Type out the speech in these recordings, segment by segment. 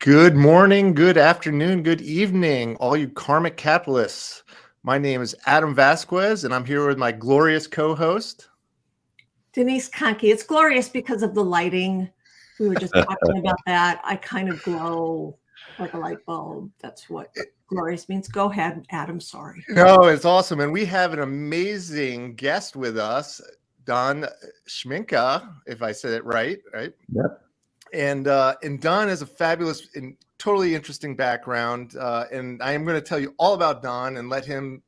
Good morning, good afternoon, good evening, all you karmic capitalists. My name is Adam Vasquez, and I'm here with my glorious co-host, Denise Kohnke. It's glorious because of the lighting. We were just talking about that. I kind of glow like a light bulb. That's what glorious means. Go ahead, Adam. Sorry. No, it's awesome. And we have an amazing guest with us, Don Schmincke, if I said it right? Yep. And Don has a fabulous and totally interesting background. And I am going to tell you all about Don and let him,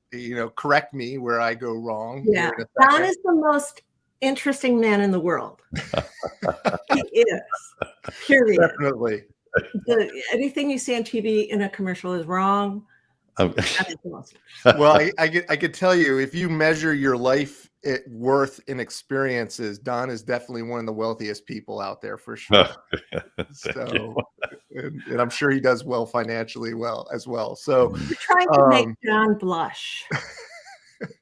correct me where I go wrong. Yeah, Don is the most interesting man in the world. He is. Period. Definitely. Anything you see on TV in a commercial is wrong. Well, I could tell you, if you measure your life worth in experiences, Don is definitely one of the wealthiest people out there for sure. So, and I'm sure he does well financially as well. So we're trying to make Don blush.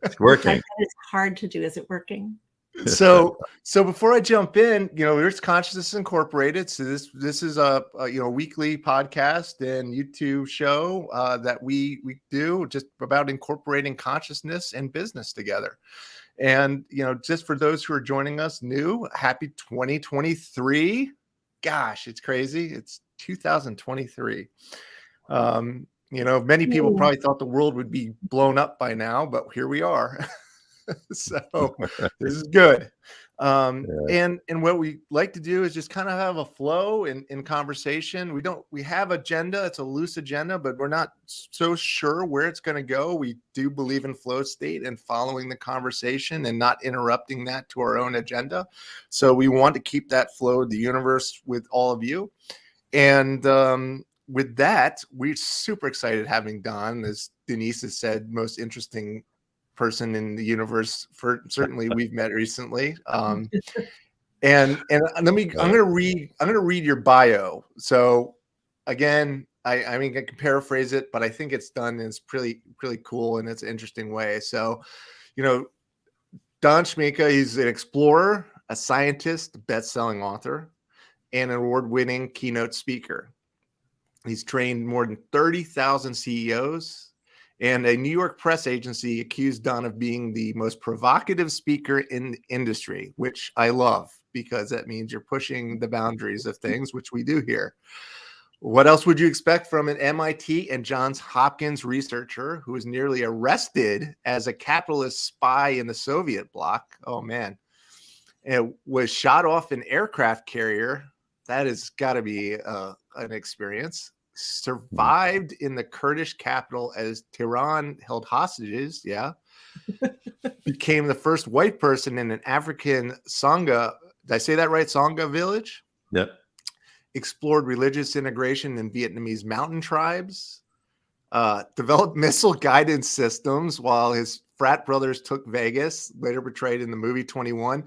It's working. It's hard to do. Is it working? So before I jump in, there's Consciousness Incorporated. So this is a weekly podcast and YouTube show that we do just about incorporating consciousness and business together. And just for those who are joining us new, happy 2023. Gosh, it's crazy. It's 2023. Many people probably thought the world would be blown up by now, but here we are. So this is good. And what we like to do is just kind of have a flow in conversation. We have agenda. It's a loose agenda, but we're not so sure where it's going to go. We do believe in flow state and following the conversation and not interrupting that to our own agenda. So we want to keep that flow of the universe with all of you. And with that, we're super excited having Don, as Denise has said, most interesting person in the universe certainly we've met recently. And I'm gonna read your bio. So again, I mean I can paraphrase it, but I think it's done in pretty cool and it's an interesting way. So Don Schmincke, he's an explorer, a scientist, best-selling author, and an award-winning keynote speaker. He's trained more than 30,000 CEOs. And a New York press agency accused Don of being the most provocative speaker in the industry, which I love because that means you're pushing the boundaries of things, which we do here. What else would you expect from an MIT and Johns Hopkins researcher who was nearly arrested as a capitalist spy in the Soviet bloc? Oh, man. And was shot off an aircraft carrier. That has got to be an experience. Survived in the Kurdish capital as Tehran held hostages. Yeah. Became the first white person in an African Sangha. Did I say that right? Sangha village? Yep. Explored religious integration in Vietnamese mountain tribes. Developed missile guidance systems while his frat brothers took Vegas, later portrayed in the movie 21,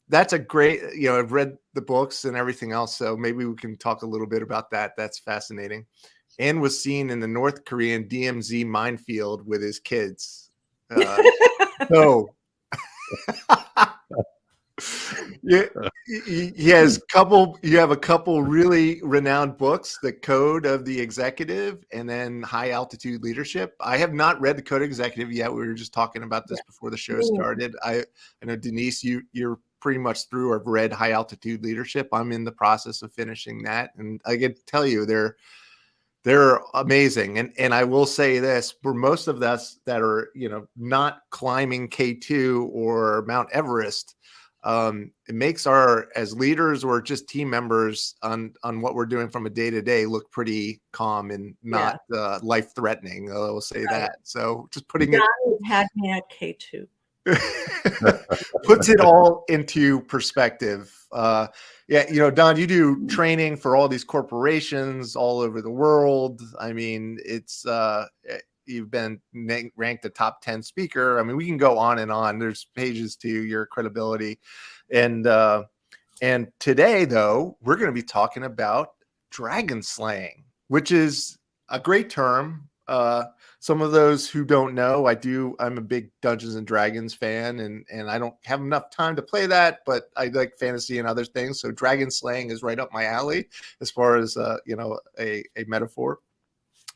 that's a great, I've read the books and everything else, so maybe we can talk a little bit about that. That's fascinating. And was seen in the North Korean DMZ minefield with his kids. So he has you have a couple really renowned books, The Code of the Executive and then High Altitude Leadership. I have not read The Code of Executive yet. We were just talking about this before the show started. I know, Denise, you're pretty much through or have read High Altitude Leadership. I'm in the process of finishing that. And I can tell you they're amazing. And I will say this, for most of us that are, not climbing K2 or Mount Everest, it makes as leaders or just team members on what we're doing from a day-to-day look pretty calm and not life-threatening. I will say that. So just putting it had me at K2. Puts it all into perspective. Don, you do training for all these corporations all over the world. I mean, it's you've been ranked a top 10 speaker. I mean, we can go on and on. There's pages to your credibility. And today, though, we're going to be talking about dragon slaying, which is a great term. some of those who don't know, I'm a big Dungeons and Dragons fan, and I don't have enough time to play that, but I like fantasy and other things. So dragon slaying is right up my alley as far as a metaphor.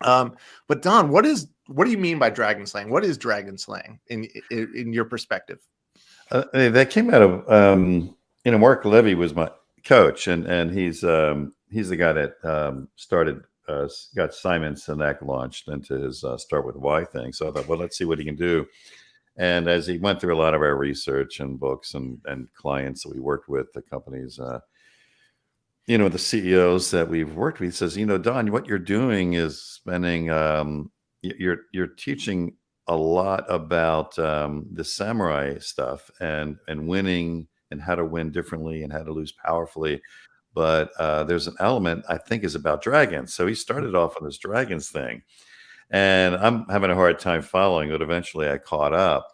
But Don, what do you mean by dragon slaying? What is dragon slaying in your perspective? That came out of Mark Levy was my coach, and he's the guy that started got Simon Sinek launched into his Start With Why thing. So I thought, well, let's see what he can do. And as he went through a lot of our research and books and clients that we worked with, the companies, the CEOs that we've worked with, he says, Don, what you're doing is spending, you're teaching a lot about the samurai stuff and winning and how to win differently and how to lose powerfully. But there's an element I think is about dragons. So he started off on this dragons thing, and I'm having a hard time following, but eventually I caught up.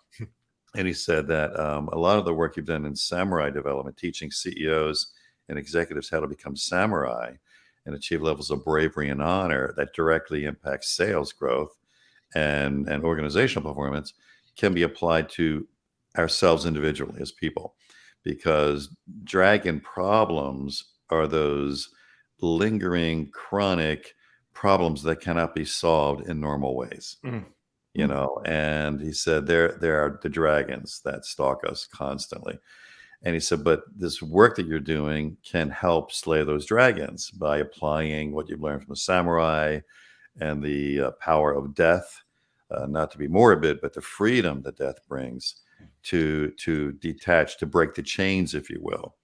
And he said that a lot of the work you've done in samurai development, teaching CEOs and executives how to become samurai and achieve levels of bravery and honor that directly impacts sales growth and organizational performance, can be applied to ourselves individually as people, because dragon problems are those lingering chronic problems that cannot be solved in normal ways. And he said there are the dragons that stalk us constantly. And he said, but this work that you're doing can help slay those dragons by applying what you've learned from the samurai and the power of death, not to be morbid, but the freedom that death brings to detach, to break the chains, if you will,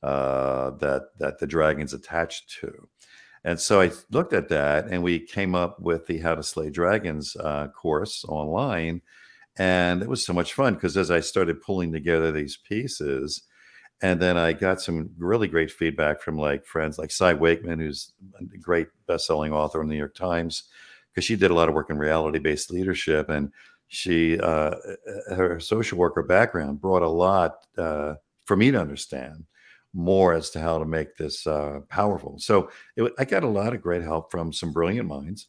that the dragon's attached to. And so I looked at that, and we came up with the How to Slay Dragons course online. And it was so much fun, because as I started pulling together these pieces, and then I got some really great feedback from friends like Cy Wakeman, who's a great best-selling author in the New York Times, because she did a lot of work in reality-based leadership, and she her social worker background brought a lot for me to understand more as to how to make this powerful. So I got a lot of great help from some brilliant minds,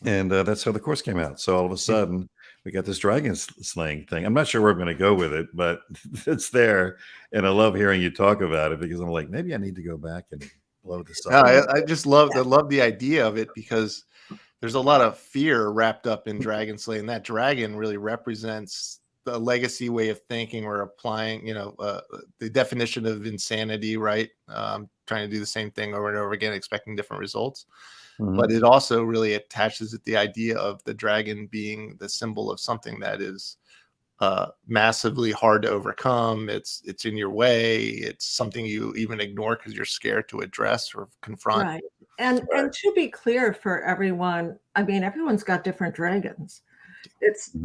and that's how the course came out. So all of a sudden, we got this dragon slaying thing. I'm not sure where I'm going to go with it, but it's there, and I love hearing you talk about it, because I'm like, maybe I need to go back and blow this up. I just love the idea of it, because there's a lot of fear wrapped up in dragon slaying. That dragon really represents the legacy way of thinking or applying, the definition of insanity, right? Trying to do the same thing over and over again, expecting different results. But it also really attaches the idea of the dragon being the symbol of something that is massively hard to overcome. It's in your way. It's something you even ignore because you're scared to address or confront. Right. And to be clear for everyone, I mean, everyone's got different dragons. It's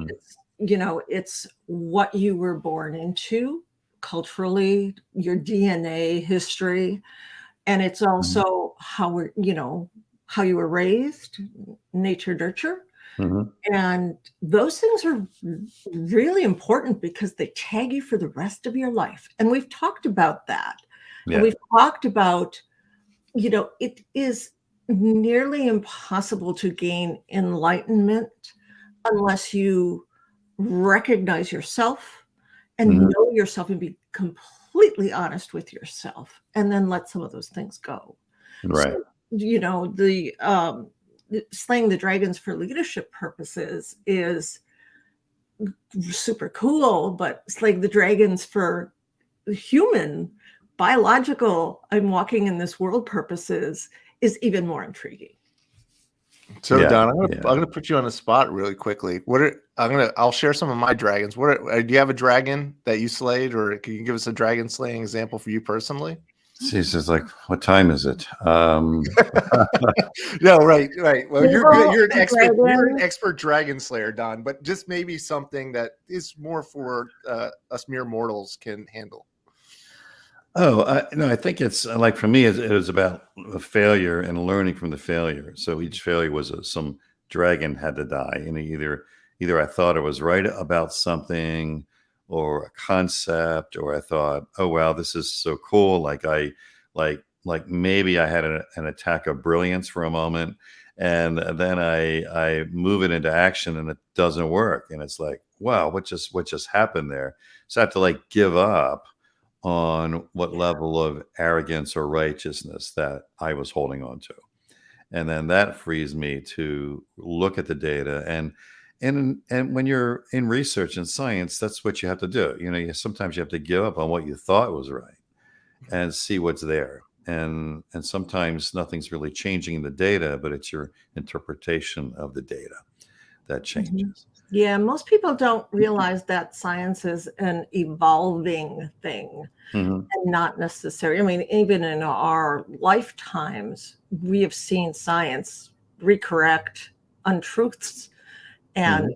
it's what you were born into culturally, your DNA history, and it's also how you were raised, nature, nurture. And those things are really important, because they tag you for the rest of your life. And we've talked about that. Yeah. And we've talked about, it is nearly impossible to gain enlightenment unless you recognize yourself and know yourself and be completely honest with yourself, and then let some of those things go. Right. So, the slaying the dragons for leadership purposes is super cool, but slaying the dragons for human, biological, I'm walking in this world purposes is even more intriguing. So Don, I'm gonna put you on the spot really quickly. I'll share some of my dragons. Do you have a dragon that you slayed, or can you give us a dragon slaying example for you personally? She's like, what time is it? No, right. Well, you're an expert. You're an expert dragon slayer, Don. But just maybe something that is more for us mere mortals can handle. Oh, no, I think it's like, for me, it was about a failure and learning from the failure. So each failure was some dragon had to die, and either I thought I was right about something, or a concept, or I thought, oh wow, this is so cool. Like like maybe I had an attack of brilliance for a moment, and then I move it into action and it doesn't work, and it's like, wow, what just happened there? So I have to like give up on what level of arrogance or righteousness that I was holding on to. And then that frees me to look at the data, and when you're in research and science, that's what you have to do. Sometimes you have to give up on what you thought was right and see what's there. And sometimes nothing's really changing in the data, but it's your interpretation of the data that changes. Yeah, most people don't realize that science is an evolving thing and not necessary. I mean, even in our lifetimes, we have seen science recorrect untruths and,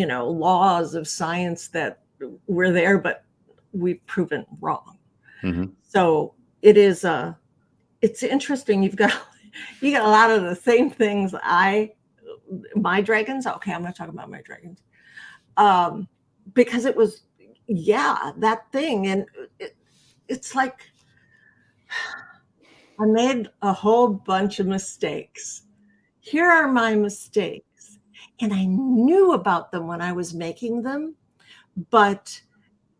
laws of science that were there, but we've proven wrong. So it's interesting. You've got a lot of the same things my dragons. Okay, I'm not talking about my dragons. Because it was, that thing. And it's like, I made a whole bunch of mistakes. Here are my mistakes. And I knew about them when I was making them, but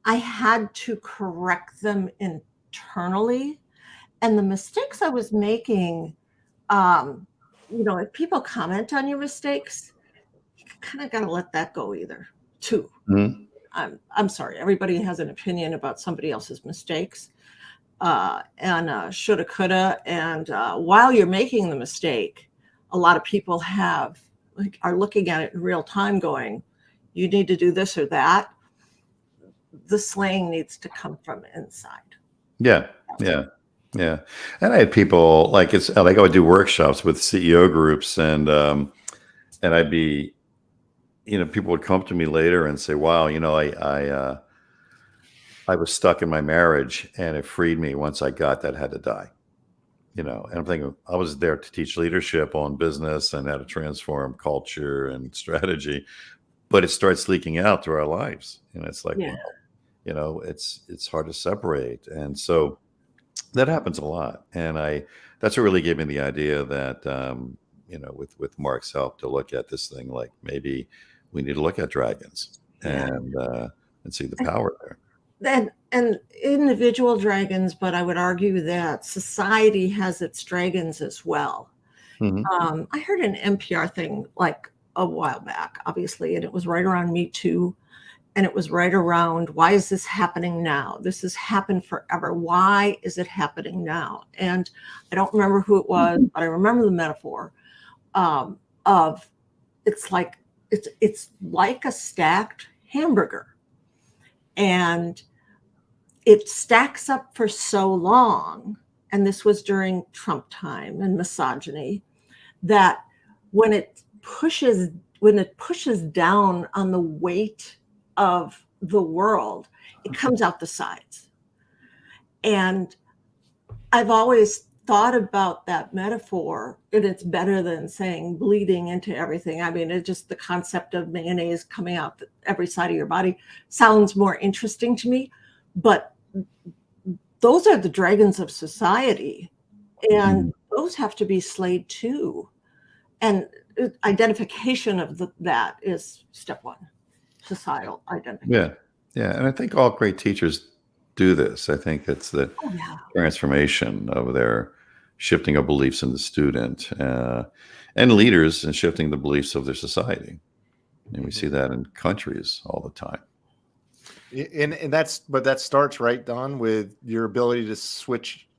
I had to correct them internally. And the mistakes I was making, if people comment on your mistakes, you kind of got to let that go too. I'm sorry. Everybody has an opinion about somebody else's mistakes and shoulda, coulda. And while you're making the mistake, a lot of people are looking at it in real time going, you need to do this or that. The slaying needs to come from inside. Yeah. And I had people like I would do workshops with CEO groups, and I'd be, people would come to me later and say, wow, I was stuck in my marriage and it freed me once I got that had to die. And I'm thinking, I was there to teach leadership on business and how to transform culture and strategy, but it starts leaking out through our lives. And it's like, it's hard to separate. And so that happens a lot. And that's what really gave me the idea that, with Mark's help, to look at this thing, like maybe we need to look at dragons and see the power there. And individual dragons, but I would argue that society has its dragons as well. I heard an NPR thing like a while back, obviously, and it was right around Me Too. And it was right around, why is this happening now? This has happened forever. Why is it happening now? And I don't remember who it was, but I remember the metaphor of it's like a stacked hamburger. And it stacks up for so long, and this was during Trump time and misogyny, that when it pushes down on the weight of the world, it comes out the sides. And I've always thought about that metaphor, and it's better than saying bleeding into everything. I mean, it's just the concept of mayonnaise coming out every side of your body sounds more interesting to me, but those are the dragons of society, and those have to be slayed too. And identification of that is step one. Societal identification. Yeah. And I think all great teachers do this. I think it's the transformation of their shifting of beliefs in the student, and leaders and shifting the beliefs of their society. And we see that in countries all the time. And that starts, right, Don, with your ability to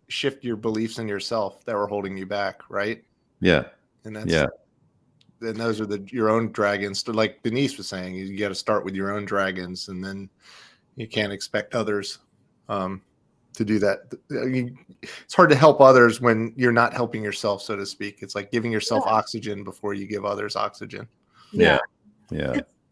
shift your beliefs in yourself that were holding you back, right? Yeah. And and those are your own dragons. Like Denise was saying, you got to start with your own dragons, and then you can't expect others to do that. It's hard to help others when you're not helping yourself, so to speak. It's like giving yourself oxygen before you give others oxygen. Yeah.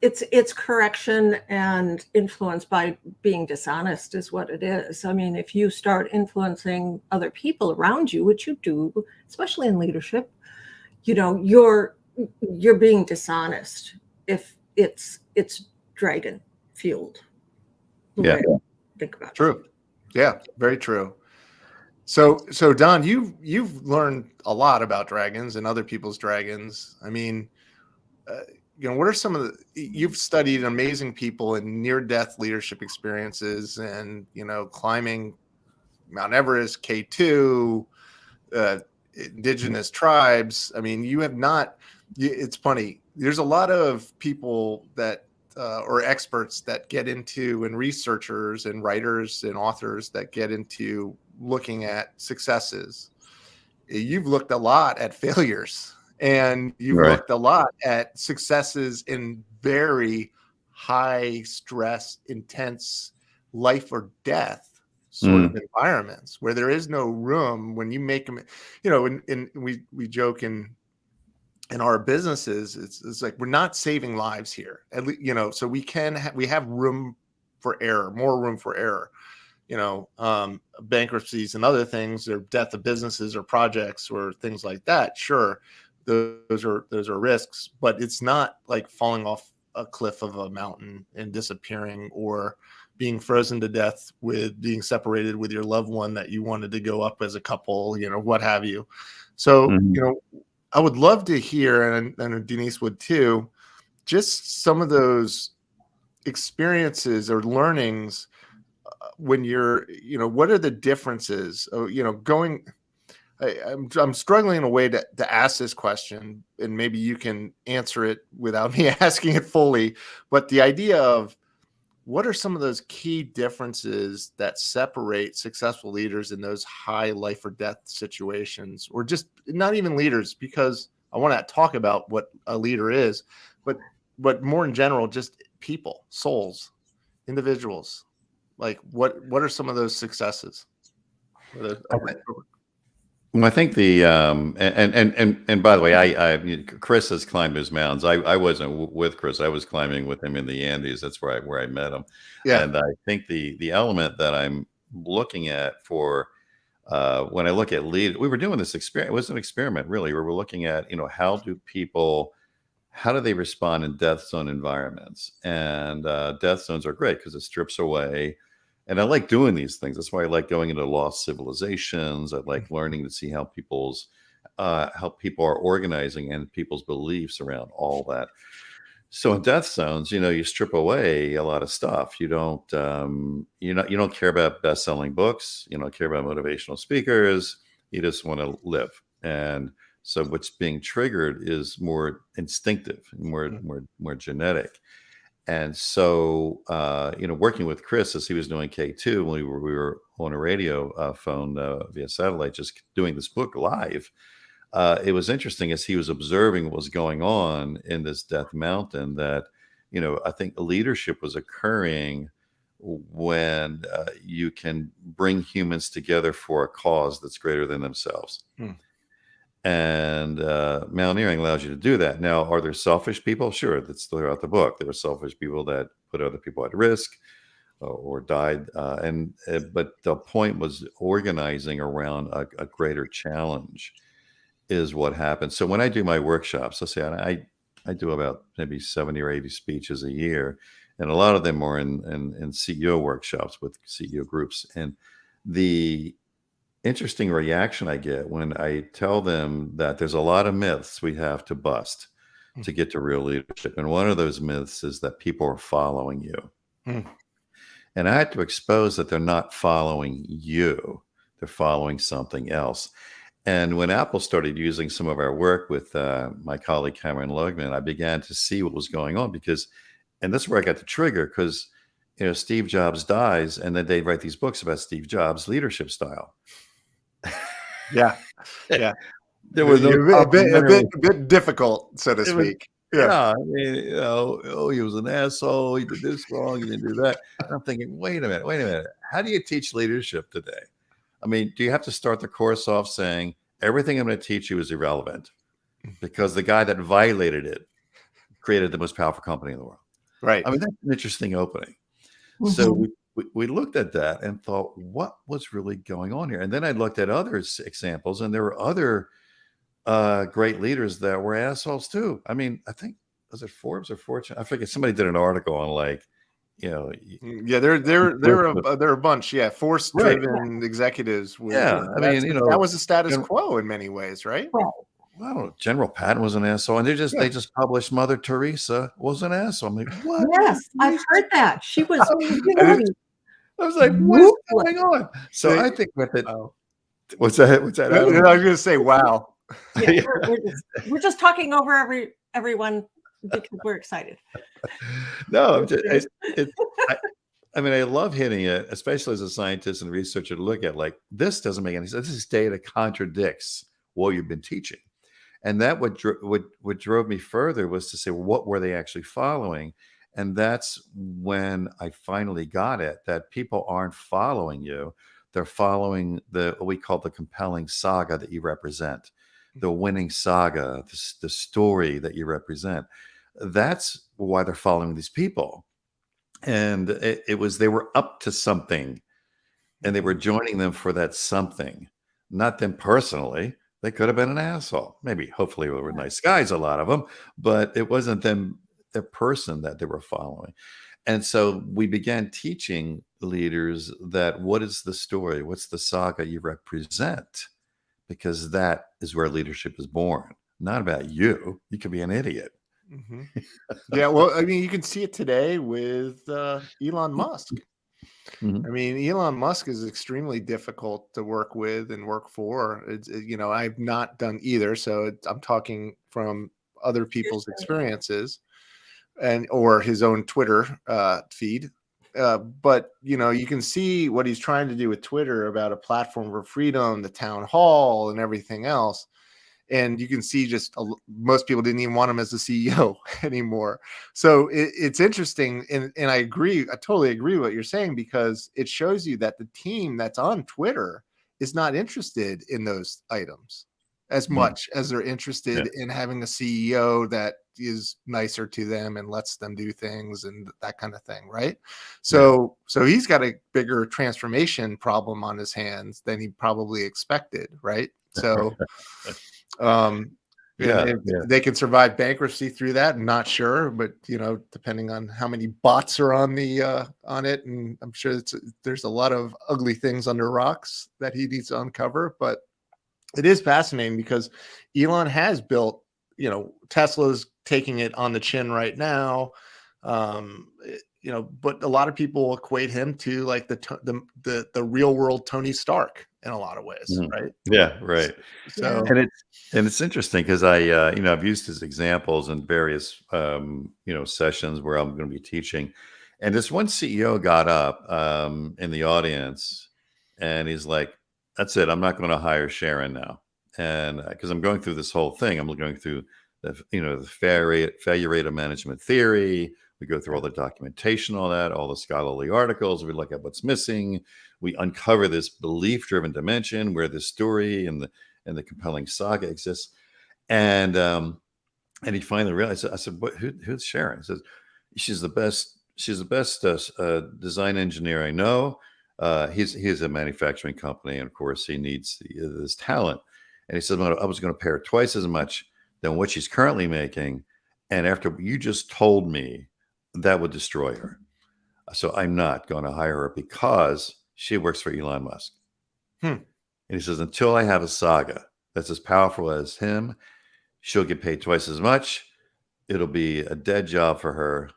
It's correction and influence by being dishonest is what it is. I mean, if you start influencing other people around you, which you do, especially in leadership, you're being dishonest if it's dragon fueled. Yeah. Think about True. Yeah, very true. So Don, you've learned a lot about dragons and other people's dragons. I mean, what are some of you've studied amazing people in near-death leadership experiences, and climbing Mount Everest, K2, indigenous tribes. I mean, you have not. It's funny. There's a lot of people that or experts that get into, and researchers and writers and authors that get into looking at successes. You've looked a lot at failures, and you've Right. looked a lot at successes in very high stress, intense life or death sort of environments where there is no room when you make them, and we joke in our businesses, it's like, we're not saving lives here, at least, so we have room for error, more room for error. Bankruptcies and other things, or death of businesses or projects or things like that. Sure, those are risks, but it's not like falling off a cliff of a mountain and disappearing, or being frozen to death with being separated with your loved one that you wanted to go up as a couple, what have you. So, I would love to hear, and Denise would too, just some of those experiences or learnings when you're, what are the differences? I'm struggling in a way to ask this question, and maybe you can answer it without me asking it fully. But the idea of, what are some of those key differences that separate successful leaders in those high life or death situations, or just not even leaders, because I want to talk about what a leader is, but more in general, just people, souls, individuals. Like, what are some of those successes? Well, I think the and by the way, Chris has climbed his mountains. I wasn't with Chris. I was climbing with him in the Andes. That's where I met him. Yeah. And I think the element that I'm looking at for when I look at lead, we were doing this experiment. It was an experiment, really, where we're looking at, how do they respond in death zone environments? And death zones are great because it strips away. And I like doing these things. That's why I like going into lost civilizations. I like learning to see how people are organizing and people's beliefs around all that. So in death zones, you strip away a lot of stuff. You don't care about best-selling books. You don't care about motivational speakers. You just want to live. And so what's being triggered is more instinctive, more genetic. And so, working with Chris as he was doing K2, when we were on a radio phone via satellite, just doing this book live, it was interesting as he was observing what was going on in this death mountain that, I think leadership was occurring when you can bring humans together for a cause that's greater than themselves. And mountaineering allows you to do that. Now, are there selfish people? Sure, that's throughout the book. There are selfish people that put other people at risk or died. But the point was organizing around a greater challenge is what happens. So when I do my workshops, let's say I do about maybe 70 or 80 speeches a year, and a lot of them are in CEO workshops with CEO groups. And the interesting reaction I get when I tell them that there's a lot of myths we have to bust to get to real leadership. And one of those myths is that people are following you. And I had to expose that they're not following you. They're following something else. And when Apple started using some of our work with my colleague Cameron Logman, I began to see what was going on and that's where I got the trigger, because Steve Jobs dies, and then they write these books about Steve Jobs' leadership style. Yeah. There was a bit difficult, so to speak. Yeah, I mean, he was an asshole. He did this wrong. He didn't do that. And I'm thinking, wait a minute. How do you teach leadership today? I mean, do you have to start the course off saying everything I'm going to teach you is irrelevant because the guy that violated it created the most powerful company in the world? Right. I mean, that's an interesting opening. So we looked at that and thought, what was really going on here? And then I looked at other examples, and there were other great leaders that were assholes too. I mean, I think, was it Forbes or Fortune? I forget. Somebody did an article on you know, Yeah, they're a bunch. Yeah, force-driven executives. Yeah, I mean, That was the status Gen- quo in many ways, right? Well, well, General Patton was an asshole, and they just published Mother Teresa was an asshole. I'm like, what? yes, I've heard that. She was really I was like, what is ruthless. going on? So They- I think with it, Wow. what's that? What's that? I was Adam? going to say, wow. Yeah, Yeah. we're just talking over everyone because we're excited. No, I'm just, I mean, I love hitting it, especially as a scientist and researcher to look at like, this doesn't make any sense. This data contradicts what you've been teaching. And that what drove me further was to say, well, what were they actually following? And that's when I finally got it, that people aren't following you. They're following what we call the compelling saga that you represent, the winning saga, the story that you represent. That's why they're following these people. And it was, they were up to something and they were joining them for that something, not them personally. They could have been an asshole. Maybe, hopefully, they were nice guys, a lot of them, but it wasn't them, the person that they were following. And so we began teaching leaders that what is the story? What's the saga you represent? Because that is where leadership is born, not about you. You could be an idiot. Mm-hmm. Yeah, well, I mean, you can see it today with Elon Musk. Mhm. I mean, Elon Musk is extremely difficult to work with and work for. I've not done either, so I'm talking from other people's experiences or his own Twitter feed. But you can see what he's trying to do with Twitter about a platform for freedom, the town hall, and everything else. And you can see just most people didn't even want him as the CEO anymore. So it's interesting. And I totally agree with what you're saying, because it shows you that the team that's on Twitter is not interested in those items as much as they're interested in having a CEO that is nicer to them and lets them do things and that kind of thing. Right. So he's got a bigger transformation problem on his hands than he probably expected. Right. So, they can survive bankruptcy through that. I'm not sure, but depending on how many bots are on it, and I'm sure there's a lot of ugly things under rocks that he needs to uncover. But it is fascinating because Elon has built, Tesla's taking it on the chin right now. But a lot of people equate him to like the real world Tony Stark in a lot of ways, right? Yeah, right. So and it's interesting because I've used his examples in various sessions where I'm going to be teaching, and this one CEO got up in the audience, and he's like, "That's it. I'm not going to hire Sharon now," and because I'm going through this whole thing, I'm going through the failure rate of management theory. We go through all the documentation, all the scholarly articles. We look at what's missing. We uncover this belief-driven dimension where the story and the compelling saga exists. And he finally realized. I said, "Who's Sharon?" He says, "She's the best. She's the best design engineer I know." He's a manufacturing company, and of course, he needs this talent. And he says, "I was going to pay her twice as much than what she's currently making, and after you just told me, that would destroy her. So I'm not going to hire her because she works for Elon Musk." And he says, "Until I have a saga that's as powerful as him, she'll get paid twice as much. It'll be a dead job for her.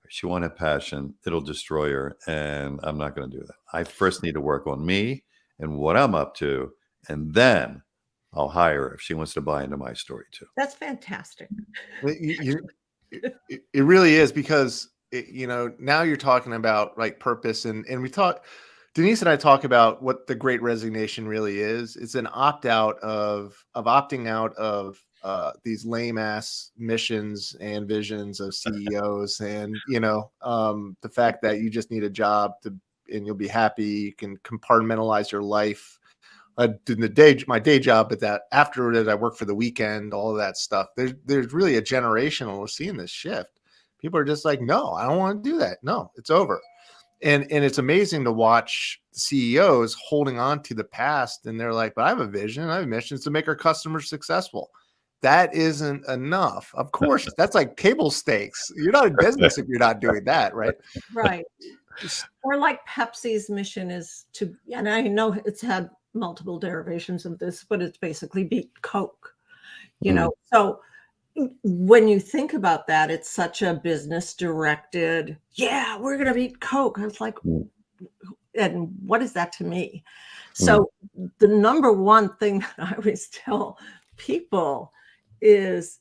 She won't have passion. It'll destroy her. And I'm not going to do that. I first need to work on me and what I'm up to. And then I'll hire her if she wants to buy into my story too." That's fantastic. It really is, because now you're talking about like purpose, and Denise and I talk about what the Great Resignation really is. It's an opting out of these lame ass missions and visions of CEOs, and the fact that you just need a job and you'll be happy. You can compartmentalize your life. My day job, but that after that I work for the weekend, all of that stuff. There's really a generational, we're seeing this shift. People are just like, no, I don't want to do that. No, it's over. And it's amazing to watch CEOs holding on to the past, and they're like, but I have a vision, I have a mission, to make our customers successful. that isn't enough. Of course, that's like table stakes. You're not in business if you're not doing that, right? Right. Or like Pepsi's mission is to, and I know it's had multiple derivations of this, but it's basically beat Coke, you know. So when you think about that, it's such a business directed, yeah, we're going to beat Coke. I was like, and what is that to me? So the number one thing that I always tell people is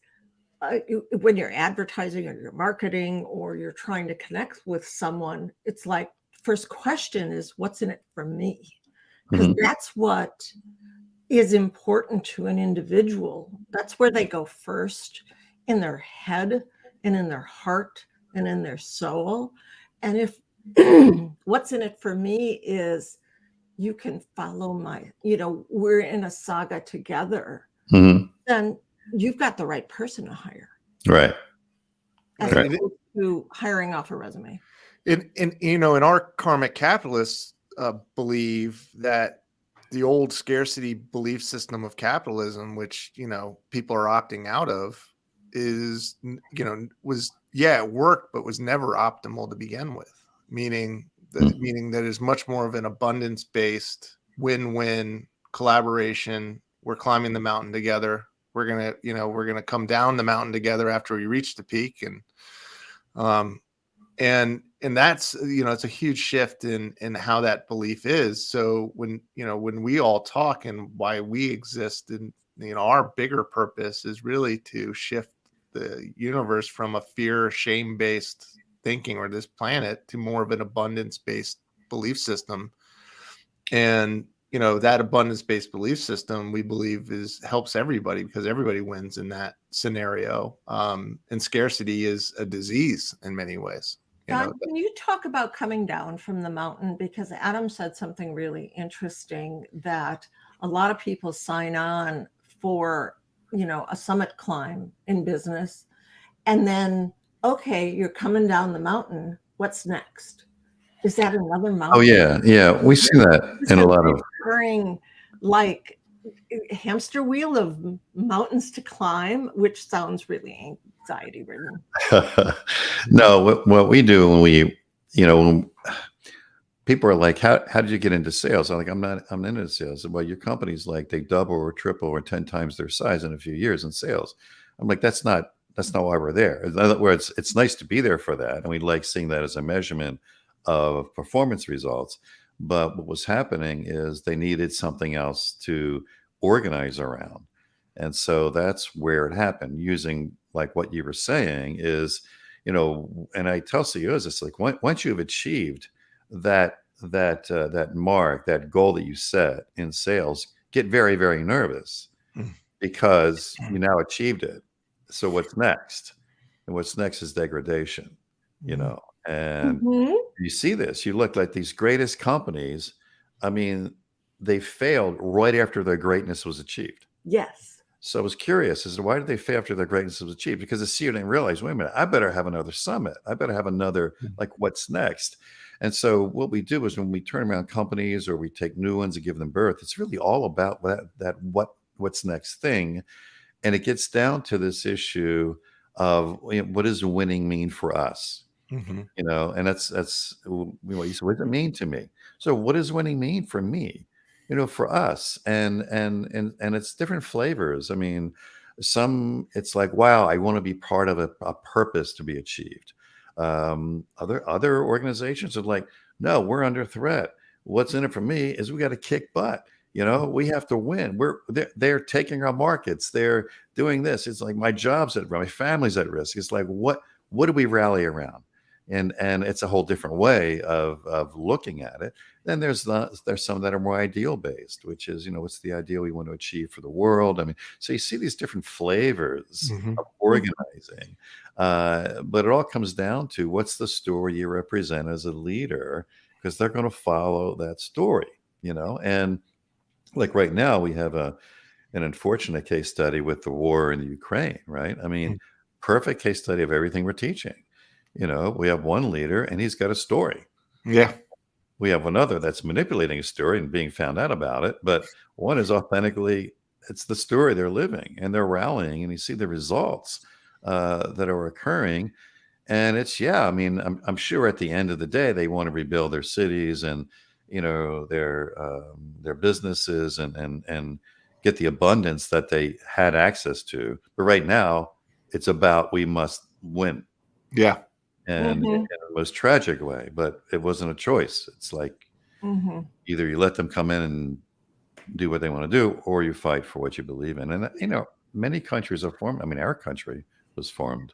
when you're advertising or you're marketing or you're trying to connect with someone, it's like, first question is, what's in it for me? Because that's what is important to an individual. That's where they go first, in their head and in their heart and in their soul. And if what's in it for me is, you can follow my, we're in a saga together, then you've got the right person to hire. Right. As opposed to hiring off a resume. In our karmic capitalists believe that the old scarcity belief system of capitalism, which, people are opting out of, is, it worked, but was never optimal to begin with. Meaning that is much more of an abundance-based win-win collaboration. We're climbing the mountain together. We're gonna come down the mountain together after we reach the peak, and that's it's a huge shift in how that belief is. So when we all talk and why we exist, and our bigger purpose is really to shift the universe from a fear, shame-based thinking, or this planet, to more of an abundance-based belief system. And that abundance-based belief system, we believe, helps everybody, because everybody wins in that scenario. And scarcity is a disease in many ways. Don, can you talk about coming down from the mountain? Because Adam said something really interesting, that a lot of people sign on for, a summit climb in business, and then, okay, you're coming down the mountain. What's next? Is that another mountain? Oh yeah, we see that in a lot of recurring, like, hamster wheel of mountains to climb, which sounds really anxiety ridden. No, what we do when we, when people are like, how did you get into sales? I'm like, I'm into sales. Well, your company's like, they double or triple or 10 times their size in a few years in sales. I'm like, that's not why we're there. In other words, it's nice to be there for that, and we like seeing that as a measurement of performance results. But what was happening is they needed something else to organize around. And so that's where it happened, using like what you were saying is, and I tell CEOs, it's like, once you've achieved that mark, that goal that you set in sales, get very, very nervous because you now achieved it. So what's next? And what's next is degradation, and you see this. You look like these greatest companies. I mean, they failed right after their greatness was achieved. Yes. So I was curious as to why did they fail after their greatness was achieved? Because the CEO didn't realize, wait a minute, I better have another summit. I better have another, like, what's next? And so what we do is when we turn around companies or we take new ones and give them birth, it's really all about what's next thing. And it gets down to this issue of what does winning mean for us? And that's what you said. What does it mean to me? So what does winning mean for me? For us, and it's different flavors. I mean, some it's like, wow, I want to be part of a purpose to be achieved. Other organizations are like, no, we're under threat. What's in it for me is we got to kick butt. We have to win. They're taking our markets. They're doing this. It's like my job's at risk, my family's at risk. It's like, what do we rally around? And it's a whole different way of looking at it. Then there's some that are more ideal based, which is, what's the ideal we want to achieve for the world? I mean, so you see these different flavors of organizing, but it all comes down to what's the story you represent as a leader, because they're going to follow that story, and like right now we have an unfortunate case study with the war in the Ukraine, right? I mean, perfect case study of everything we're teaching. We have one leader and he's got a story. Yeah. We have another that's manipulating a story and being found out about it. But one is authentically it's the story they're living, and they're rallying, and you see the results that are occurring. And it's, I mean, I'm sure at the end of the day, they want to rebuild their cities and, their businesses and get the abundance that they had access to. But right now, it's about, we must win. Yeah. And in the most tragic way, but it wasn't a choice. It's like either you let them come in and do what they want to do, or you fight for what you believe in. And, many countries are formed. I mean, our country was formed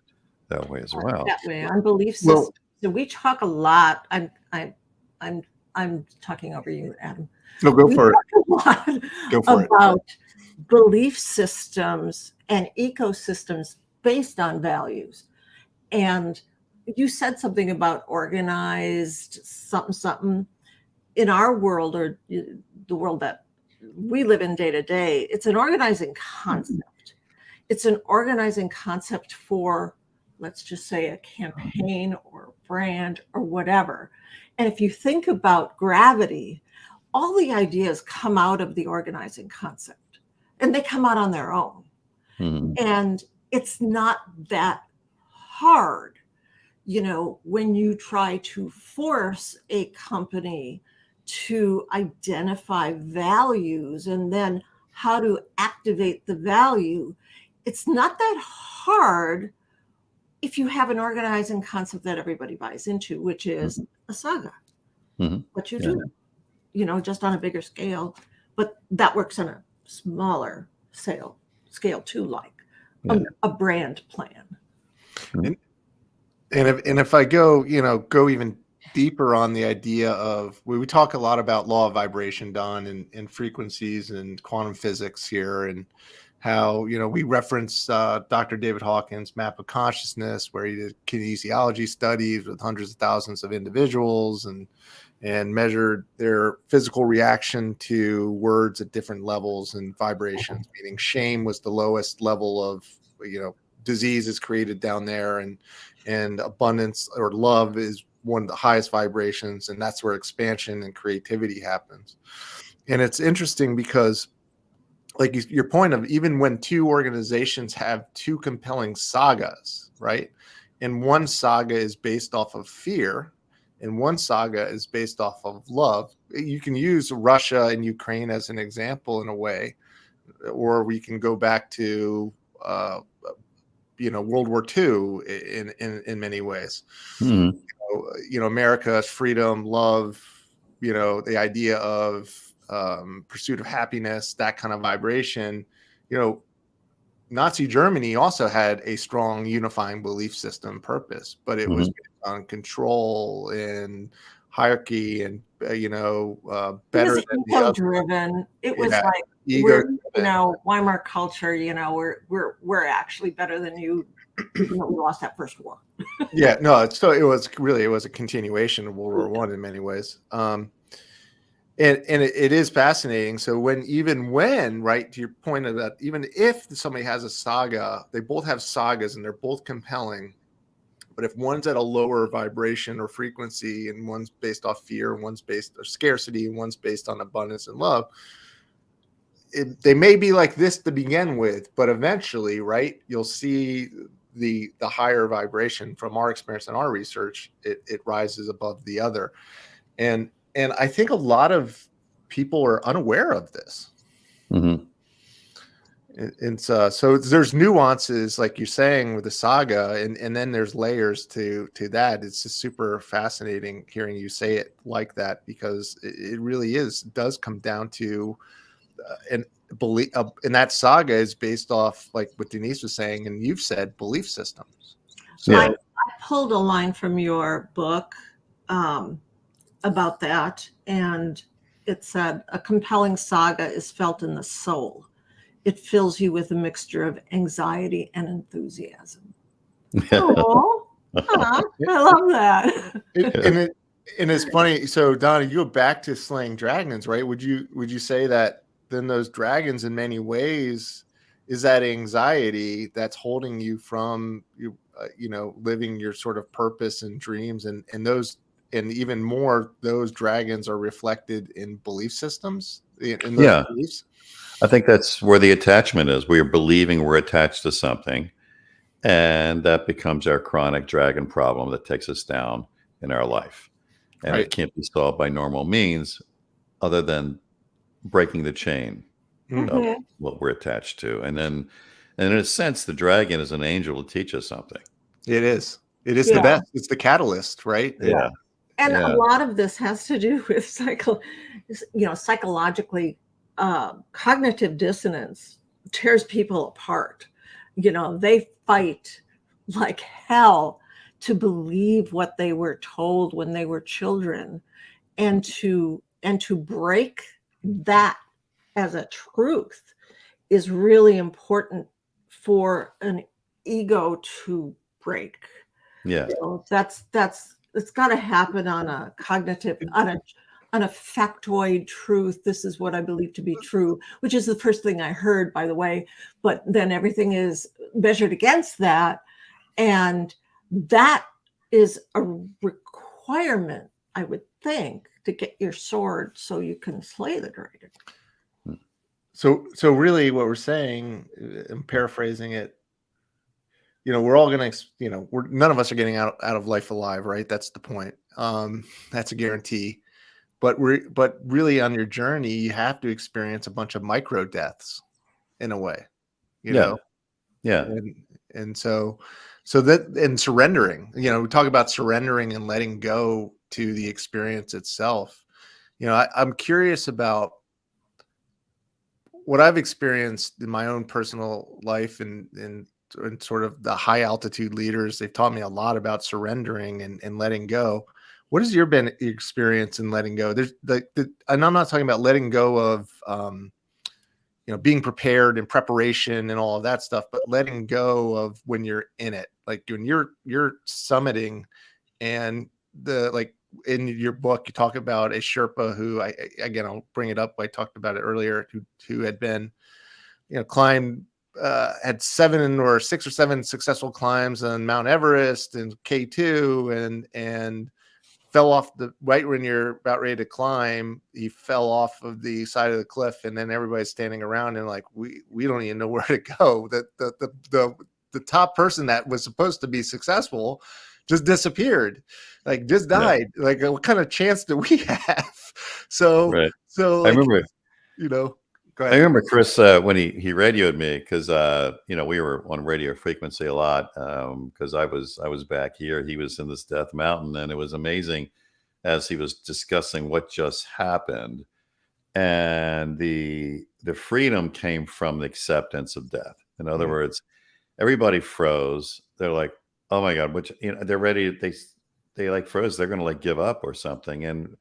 that way as well. That way, on belief systems. So we talk a lot. I'm talking over you, Adam. No, go for it. A lot Go for about belief systems and ecosystems based on values. And you said something about organized something. In our world, or the world that we live in day to day, it's an organizing concept. It's an organizing concept for, let's just say, a campaign or a brand or whatever. And if you think about gravity, all the ideas come out of the organizing concept, and they come out on their own. And it's not that hard, when you try to force a company to identify values and then how to activate the value. It's not that hard if you have an organizing concept that everybody buys into, which is a saga. What you do, just on a bigger scale, but that works on a smaller scale too, like a brand plan. And if I go even deeper on the idea of, we talk a lot about law of vibration, Don, and frequencies and quantum physics here, and how, we reference Dr. David Hawkins' map of consciousness, where he did kinesiology studies with hundreds of thousands of individuals and measured their physical reaction to words at different levels and vibrations, meaning shame was the lowest level of, disease is created down there, and abundance or love is one of the highest vibrations, and that's where expansion and creativity happens. And it's interesting because, like your point of, even when two organizations have two compelling sagas, right? And one saga is based off of fear, and one saga is based off of love. You can use Russia and Ukraine as an example in a way, or we can go back to World War II in many ways. America's freedom, love, the idea of pursuit of happiness, that kind of vibration. Nazi Germany also had a strong unifying belief system purpose, but it was based on control and hierarchy and better than the other. Driven. It was like, Weimar culture, we're actually better than you. We lost that first war. It was a continuation of World War I in many ways. And it is fascinating. So right, to your point of that, even if somebody has a saga, they both have sagas and they're both compelling. But if one's at a lower vibration or frequency, and one's based off fear, and one's based on scarcity, and one's based on abundance and love, they may be like this to begin with, but eventually, right, you'll see the higher vibration. From our experience and our research, it rises above the other. And I think a lot of people are unaware of this. And so there's nuances, like you're saying, with the saga, and then there's layers to that. It's just super fascinating hearing you say it like that, because it really does come down to and that saga is based off, like what Denise was saying, and you've said, belief systems. So I pulled a line from your book about that, and it said, a compelling saga is felt in the soul. It fills you with a mixture of anxiety and enthusiasm. Oh, I love that. And it's funny. So, Donna, you go back to slaying dragons, right? Would you say that then those dragons, in many ways, is that anxiety that's holding you from living your sort of purpose and dreams, and those, and even more, those dragons are reflected in belief systems, in those beliefs? I think that's where the attachment is. We are believing we're attached to something, and that becomes our chronic dragon problem that takes us down in our life. And Right. it can't be solved by normal means other than breaking the chain Mm. of Mhm. what we're attached to. And then, and in a sense, the dragon is an angel to teach us something. It is. It is Yeah. the best. It's the catalyst, right? Yeah. And Yeah. a lot of this has to do with psychologically, cognitive dissonance tears people apart. They fight like hell to believe what they were told when they were children, and to break that as a truth is really important for an ego to break. Yeah. That's it's got to happen on a cognitive, on a factoid truth. This is what I believe to be true, which is the first thing I heard, by the way. But then everything is measured against that, and that is a requirement, I would think, to get your sword so you can slay the dragon. So really what we're saying, I'm paraphrasing it, we're all going to, none of us are getting out of life alive, right? That's the point. That's a guarantee. But really on your journey, you have to experience a bunch of micro deaths in a way, you know? Yeah. And so that, and surrendering, we talk about surrendering and letting go to the experience itself. I'm curious about what I've experienced in my own personal life and sort of the high altitude leaders. They've taught me a lot about surrendering and letting go. What has your experience in letting go? There's and I'm not talking about letting go of, being prepared and preparation and all of that stuff, but letting go of when you're in it, like when you're summiting, and in your book, you talk about a Sherpa who I'll bring it up. I talked about it earlier, who had been, climbed, had 7 or 6 or 7 successful climbs on Mount Everest and K2, and fell off right when you're about ready to climb. He fell off of the side of the cliff, and then everybody's standing around and like, we don't even know where to go. The top person that was supposed to be successful just disappeared, like just died. Yeah. Like, what kind of chance do we have? So, right. So I remember, go ahead. I remember Chris, when he radioed me, because, we were on radio frequency a lot, because I was back here. He was in this death mountain, and it was amazing as he was discussing what just happened. And the freedom came from the acceptance of death. In other words, everybody froze. They're like, oh my God, which, they're ready. They like froze. They're going to like give up or something. And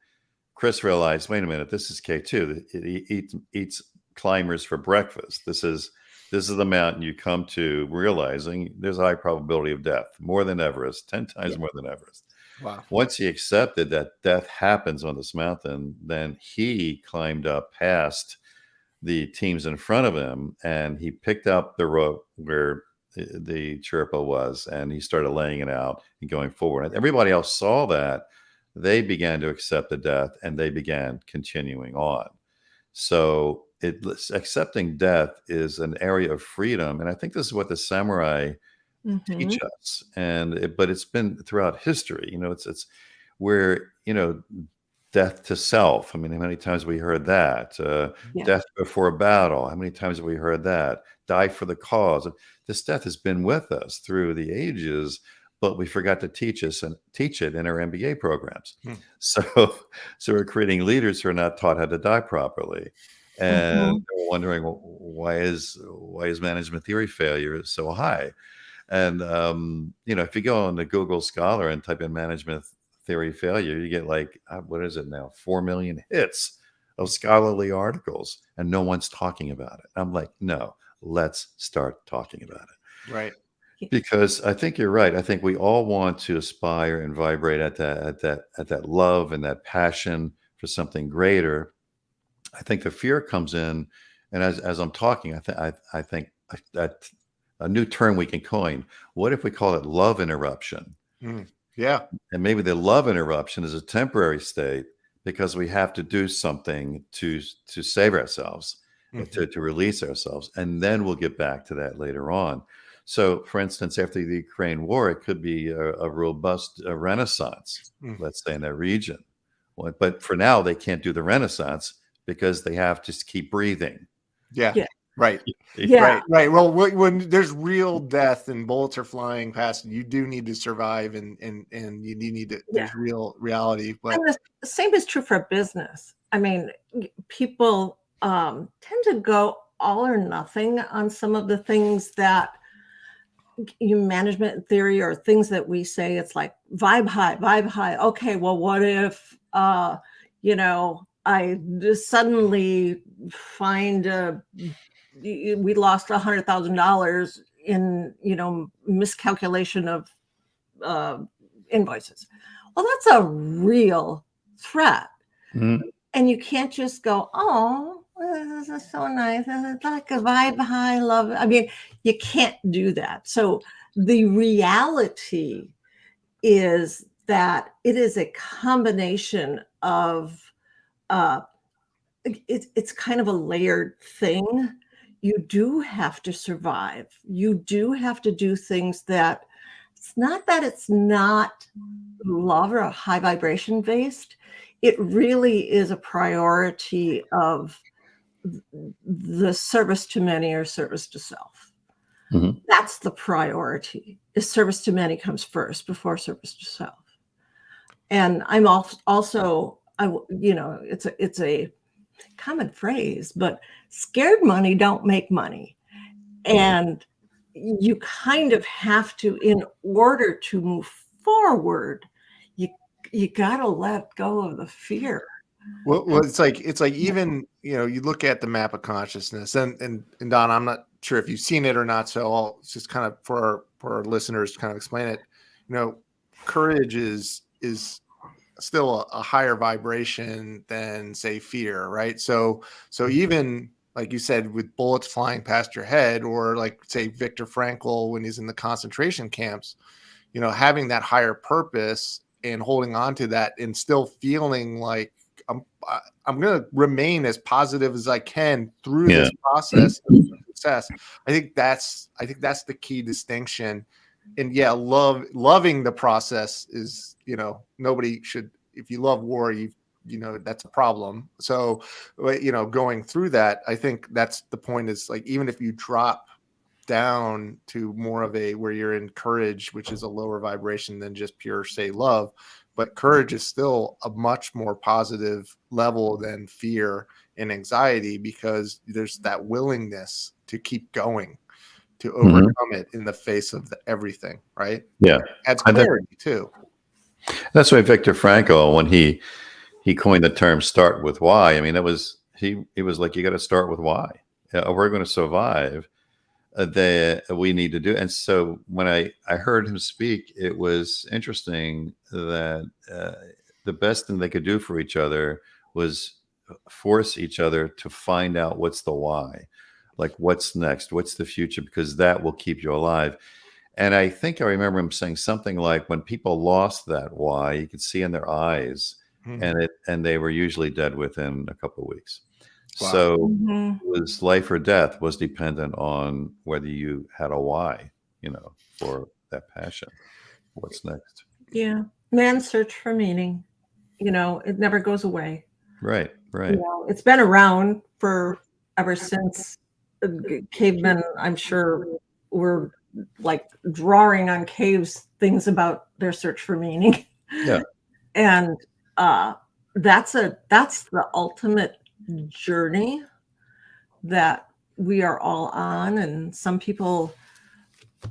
Chris realized, wait a minute, this is K2. It eats climbers for breakfast. This is the mountain you come to realizing there's a high probability of death, more than Everest, 10 times more than Everest. Wow. Once he accepted that death happens on this mountain, then he climbed up past the teams in front of him, and he picked up the rope where the Sherpa was, and he started laying it out and going forward. And everybody else saw that. They began to accept the death, and they began continuing on. So accepting death is an area of freedom. And I think this is what the samurai teach us. But it's been throughout history, it's where, death to self. I mean, how many times have we heard that? Death before a battle. How many times have we heard that? Die for the cause. This death has been with us through the ages, but we forgot to teach it in our MBA programs. So we're creating leaders who are not taught how to die properly. And we're wondering, well, why is management theory failure so high? And, if you go on the Google Scholar and type in management theory failure, you get like, what is it now? 4 million hits of scholarly articles, and no one's talking about it. I'm like, no, let's start talking about it. Right. Because I think you're right. I think we all want to aspire and vibrate at that love and that passion for something greater. I think the fear comes in, and as I'm talking, I think that a new term we can coin. What if we call it love interruption? Yeah. And maybe the love interruption is a temporary state because we have to do something to save ourselves. to release ourselves. And then we'll get back to that later on. So, for instance, after the Ukraine war, it could be a robust renaissance, let's say, in that region. But for now, they can't do the renaissance because they have to keep breathing. Yeah. Right. Yeah. Right. Well, when there's real death and bullets are flying past, you do need to survive, and you need to. There's real reality. But and the same is true for business. I mean, people tend to go all or nothing on some of the things that management theory or things that we say. It's like vibe high. Okay, well, what if I just suddenly find we lost $100,000 in miscalculation of invoices. Well, that's a real threat, and you can't just go, oh, this is so nice, it's like a vibe high, love it. I mean, you can't do that. So the reality is that it is a combination of it's kind of a layered thing. You do have to survive. You do have to do things that it's not love or high vibration based. It really is a priority of the service to many or service to self. That's the priority. Is service to many comes first before service to self. And I'm also, it's a common phrase, but scared money don't make money. And you kind of have to, in order to move forward, you got to let go of the fear. Well, it's like even, you look at the map of consciousness, and Don, I'm not sure if you've seen it or not, so I'll just kind of for our listeners to kind of explain it. Courage is still a higher vibration than, say, fear, right? So even like you said, with bullets flying past your head, or like, say, Viktor Frankl when he's in the concentration camps, having that higher purpose and holding on to that and still feeling like I'm going to remain as positive as I can through this process of success. I think that's the key distinction. And loving the process is, nobody should, if you love war, that's a problem. So, going through that, I think that's the point, is like, even if you drop down to more of where you're in courage, which is a lower vibration than just pure, say, love, but courage is still a much more positive level than fear and anxiety, because there's that willingness to keep going, to overcome it in the face of everything, right? Yeah. Adds clarity too. That's why Viktor Frankl, when he coined the term "start with why," I mean, it was he was like, you got to start with why. We're going to survive. We need to do. And so when I heard him speak, it was interesting that the best thing they could do for each other was force each other to find out what's the why, like what's next, what's the future, because that will keep you alive. And I think I remember him saying something like, when people lost that why, you could see in their eyes, and they were usually dead within a couple of weeks. Wow. So it was life or death was dependent on whether you had a why, for that passion. What's next? Yeah. Man's search for meaning, it never goes away. Right. It's been around ever since cavemen, I'm sure, were like drawing on caves things about their search for meaning. Yeah. And that's the ultimate journey that we are all on. And some people,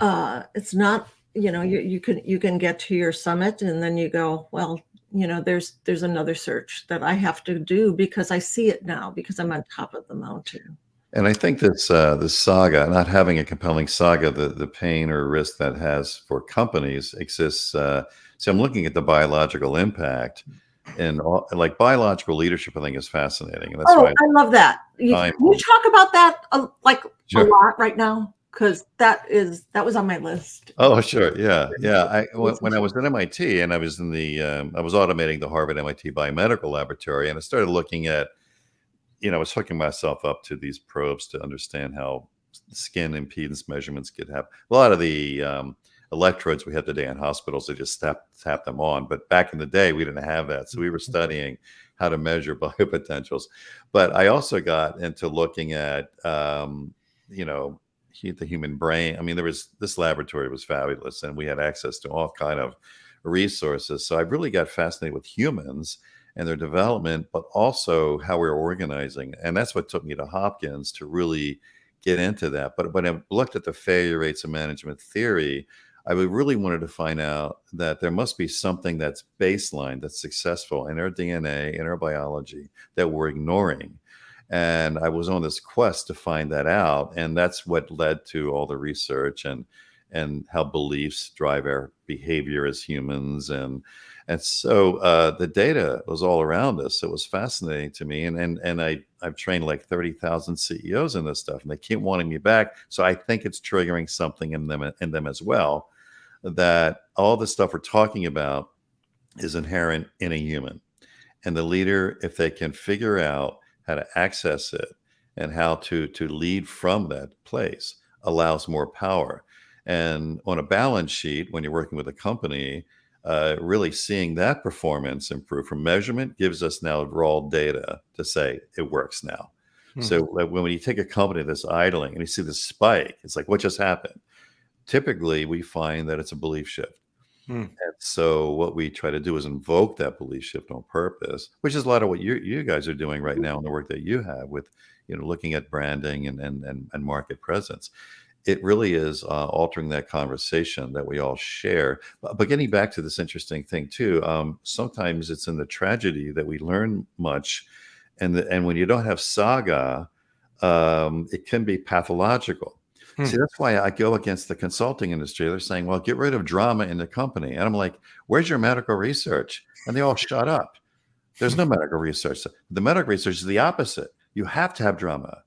it's not, you can get to your summit and then you go, well, there's another search that I have to do, because I see it now, because I'm on top of the mountain. And I think this saga, not having a compelling saga, the pain or risk that has for companies exists. So I'm looking at the biological impact, and like biological leadership, I think is fascinating. And that's why I love that. You talk about that a lot right now, because that was on my list. Oh, sure, yeah. When I was at MIT and I was I was automating the Harvard MIT biomedical laboratory, and I started looking at I was hooking myself up to these probes to understand how skin impedance measurements could happen. A lot of the electrodes we have today in hospitals, they just tap them on. But back in the day, we didn't have that. So we were studying how to measure biopotentials. But I also got into looking at, the human brain. I mean, this laboratory was fabulous, and we had access to all kind of resources. So I really got fascinated with humans and their development, but also how we're organizing. And that's what took me to Hopkins to really get into that. But when I looked at the failure rates of management theory, I really wanted to find out that there must be something that's baseline, that's successful in our DNA, in our biology, that we're ignoring. And I was on this quest to find that out. And that's what led to all the research and how beliefs drive our behavior as humans. And so the data was all around us. It was fascinating to me. And I've trained like 30,000 CEOs in this stuff, and they keep wanting me back. So I think it's triggering something in them as well, that all the stuff we're talking about is inherent in a human. And the leader, if they can figure out how to access it and how to lead from that place, allows more power. And on a balance sheet, when you're working with a company, really seeing that performance improve from measurement gives us now raw data to say it works now. So when you take a company that's idling and you see the spike, it's like, what just happened? Typically, we find that it's a belief shift. And so what we try to do is invoke that belief shift on purpose, which is a lot of what you guys are doing right now in the work that you have with, looking at branding and market presence. It really is altering that conversation that we all share. But getting back to this interesting thing too, sometimes it's in the tragedy that we learn much, and when you don't have saga, it can be pathological. See, that's why I go against the consulting industry. They're saying, well, get rid of drama in the company. And I'm like, where's your medical research? And they all shut up. There's no medical research. The medical research is the opposite. You have to have drama.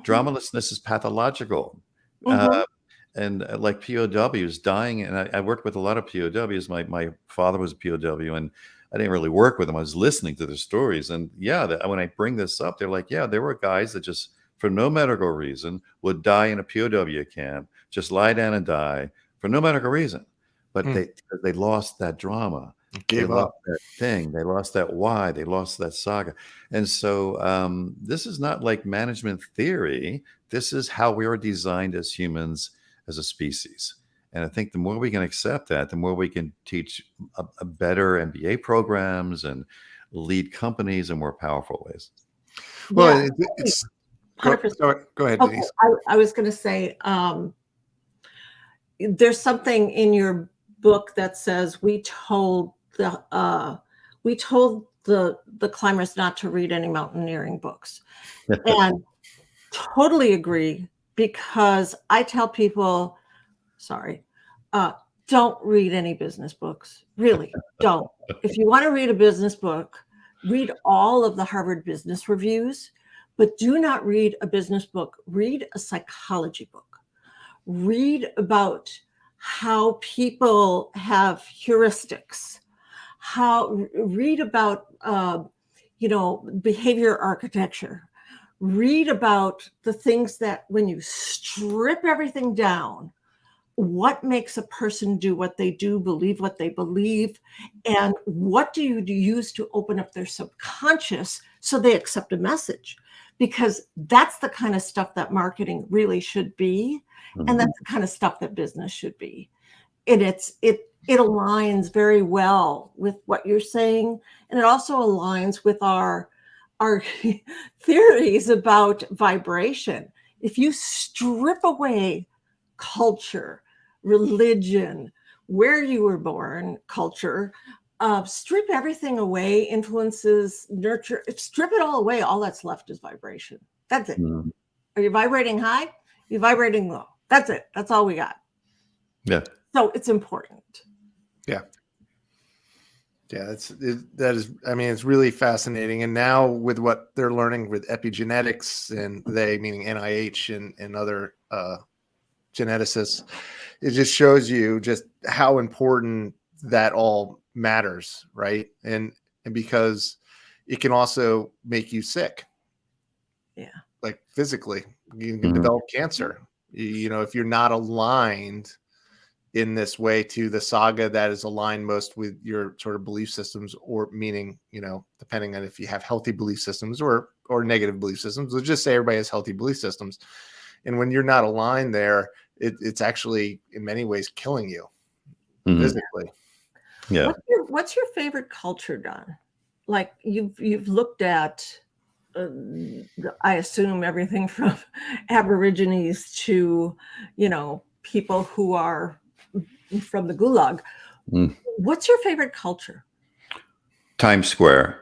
Dramalessness is pathological. And like POWs dying. And I worked with a lot of POWs. My father was a POW, and I didn't really work with them. I was listening to their stories. And when I bring this up, they're like, there were guys that just, for no medical reason, would die in a POW camp, just lie down and die for no medical reason. But they lost that drama. They lost that thing. They lost that why. They lost that saga. And so this is not like management theory. This is how we are designed as humans, as a species. And I think the more we can accept that, the more we can teach a better MBA programs and lead companies in more powerful ways. Well, it's 100%. Go ahead, Denise. I was going to say, there's something in your book that says we told the climbers not to read any mountaineering books, and totally agree, because I tell people, don't read any business books. Really, don't. If you want to read a business book, read all of the Harvard Business Reviews. But do not read a business book. Read a psychology book. Read about how people have heuristics. Read about behavior architecture. Read about the things that, when you strip everything down, what makes a person do what they do, believe what they believe, and what do you use to open up their subconscious so they accept a message. Because that's the kind of stuff that marketing really should be. And that's the kind of stuff that business should be. And it aligns very well with what you're saying. And it also aligns with our theories about vibration. If you strip away culture, religion, where you were born, culture, strip everything away, influences, nurture, strip it all away. All that's left is vibration. That's it. Are you vibrating high? You're vibrating low. That's it. That's all we got. Yeah. So it's important. Yeah. That is, I mean, it's really fascinating. And now with what they're learning with epigenetics, and they, meaning NIH and other geneticists, it just shows you just how important that all matters, right? And because it can also make you sick, Yeah. like physically, you can develop cancer. You know, if you're not aligned in this way to the saga that is aligned most with your sort of belief systems, or meaning, you know, depending on if you have healthy belief systems or negative belief systems. Let's just say everybody has healthy belief systems. And when you're not aligned there, it's actually in many ways killing you physically. Yeah. What's your favorite culture, Don? Like you've looked at, I assume everything from Aborigines to, you know, people who are from the Gulag. What's your favorite culture? Times Square.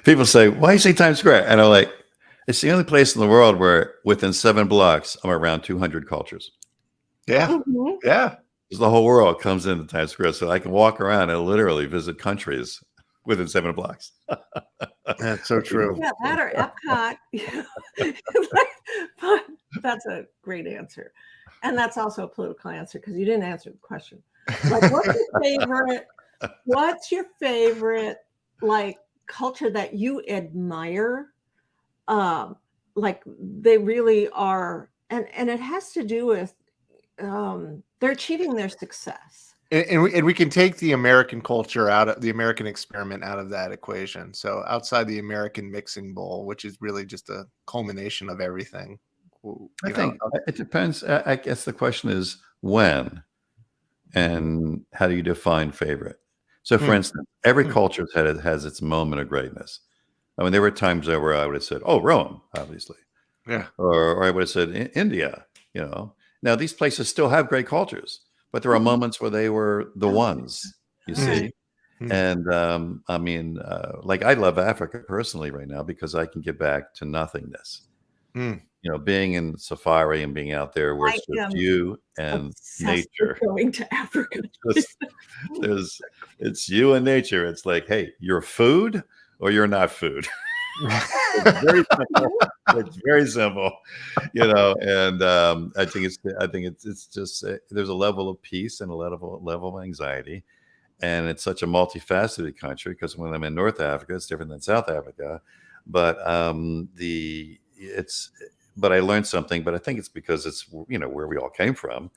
People say, why you say Times Square? And I'm like, it's the only place in the world where within 7 blocks, I'm around 200 cultures. Yeah. Yeah. The whole world comes into Times Square. So I can walk around and literally visit countries within 7 blocks. That's so true. Yeah, that or Epcot. But that's a great answer. And that's also a political answer because you didn't answer the question. Like, what's your favorite like culture that you admire? Like they really are, and it has to do with they're achieving their success. And we can take the American culture out of the American experiment out of that equation. So outside the American mixing bowl, which is really just a culmination of everything. I think it depends. I guess the question is when and how do you define favorite? So for instance, every culture has its moment of greatness. I mean, there were times there where I would have said, oh, Rome, obviously. Yeah. Or I would have said India, you know. Now these places still have great cultures, but there are moments where they were the ones, you see. And I mean, like I love Africa personally right now because I can get back to nothingness. You know, being in safari and being out there where it's just you and nature. Going to Africa. It's you and nature. It's like, hey, you're food or you're not food. It's very simple. It's very simple, you know. And I think it's just there's a level of peace and a level of anxiety, and it's such a multifaceted country because when I'm in North Africa, it's different than South Africa. But but I learned something. But I think it's because it's, you know, where we all came from.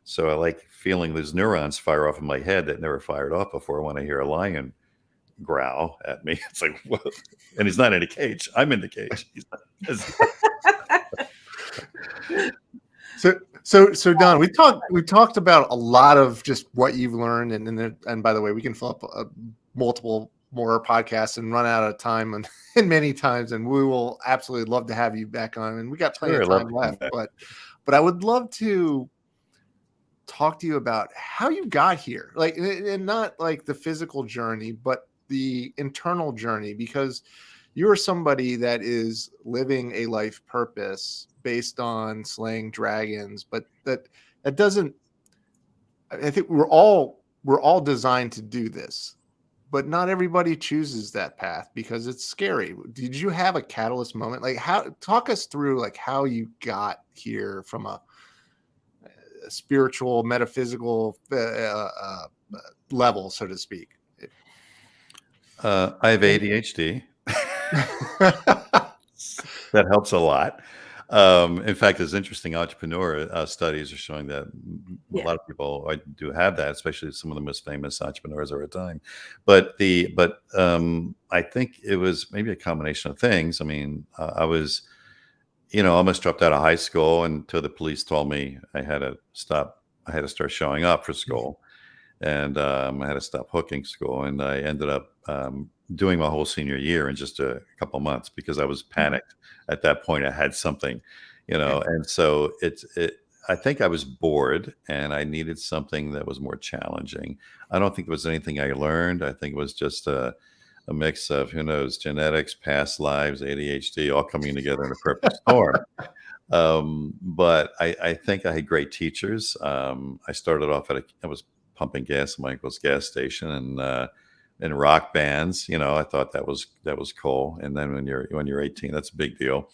So I like feeling those neurons fire off in my head that never fired off before when I hear a lion growl at me. It's like, whoa. And he's not in a cage. I'm in the cage. So Don, we talked about a lot of just what you've learned, and by the way, we can fill up multiple more podcasts and run out of time and many times, and we will absolutely love to have you back on. And we got plenty of time left, but I would love to talk to you about how you got here, like, and not like the physical journey, but the internal journey, because you're somebody that is living a life purpose based on slaying dragons, but that doesn't, I think we're all designed to do this, but not everybody chooses that path because it's scary. Did you have a catalyst moment? Like, talk us through like how you got here from a spiritual, metaphysical level, so to speak. I have ADHD. That helps a lot. In fact, there's interesting entrepreneur studies are showing that a lot of people do have that, especially some of the most famous entrepreneurs of our time. But I think it was maybe a combination of things. I mean, I was, you know, almost dropped out of high school until the police told me I had to stop. I had to start showing up for school, and I had to stop hooking school. And I ended up doing my whole senior year in just a couple months because I was panicked. At that point, I had something, you know, and so I think I was bored and I needed something that was more challenging. I don't think it was anything I learned. I think it was just a mix of, who knows, genetics, past lives, ADHD, all coming together in a perfect storm. But I think I had great teachers. I started off I was pumping gas at my uncle's gas station and in rock bands, you know, I thought that was cool. And then when you're 18, that's a big deal.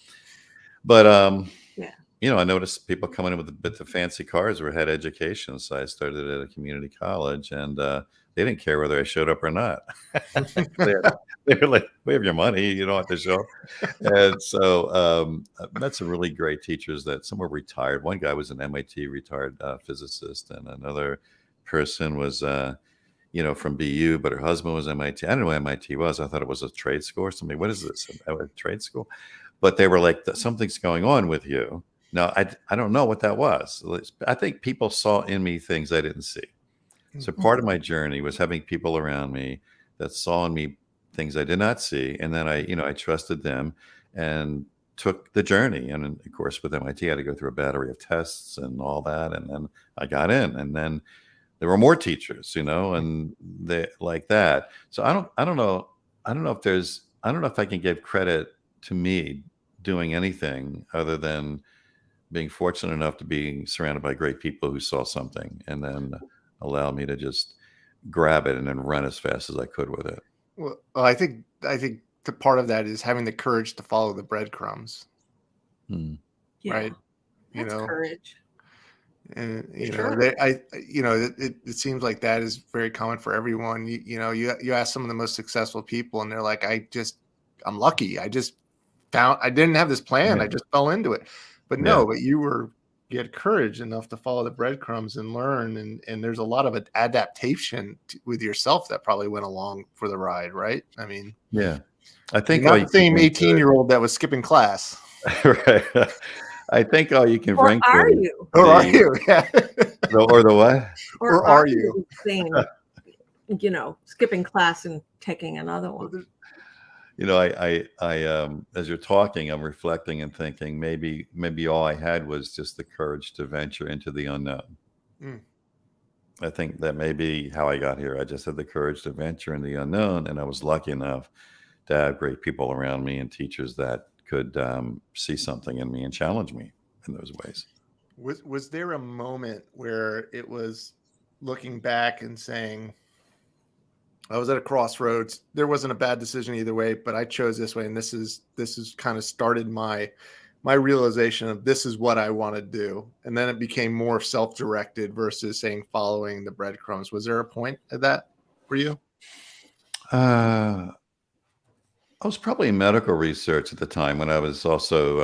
But you know, I noticed people coming in with the fancy cars or had education. So I started at a community college and they didn't care whether I showed up or not. they were like, we have your money, you don't have to show up. And so I met some really great teachers that some were retired. One guy was an MIT retired physicist, and another person was from BU, but her husband was MIT. I didn't know what MIT was. I thought it was a trade school or something. What is this? A trade school? But they were like, something's going on with you. Now, I don't know what that was. I think people saw in me things I didn't see. So part of my journey was having people around me that saw in me things I did not see. And then I trusted them and took the journey. And of course, with MIT, I had to go through a battery of tests and all that. And then I got in, and then there were more teachers, and they like that. So I don't know if I can give credit to me doing anything other than being fortunate enough to be surrounded by great people who saw something and then allow me to just grab it and then run as fast as I could with it. Well, I think the part of that is having the courage to follow the breadcrumbs. Yeah, right? That's courage. And Sure. it seems like that is very common for everyone. You ask some of the most successful people, and they're like, I'm lucky. I didn't have this plan. Yeah. I just fell into it. But no, but you had courage enough to follow the breadcrumbs and learn. And there's a lot of adaptation with yourself that probably went along for the ride, right? I mean, yeah, I think you're not the same 18-year-old that was skipping class. Right. I think all you can Or bring are to you? Or are you? Yeah. or the what? Or are you? Saying, skipping class and taking another one. I as you're talking, I'm reflecting and thinking maybe all I had was just the courage to venture into the unknown. I think that may be how I got here. I just had the courage to venture in the unknown, and I was lucky enough to have great people around me and teachers that could see something in me and challenge me in those ways. Was there a moment where it was looking back and saying, I was at a crossroads. There wasn't a bad decision either way, but I chose this way, and this is kind of started my realization of this is what I want to do, and then it became more self-directed versus saying following the breadcrumbs. Was there a point at that for you? I was probably in medical research at the time when I was also,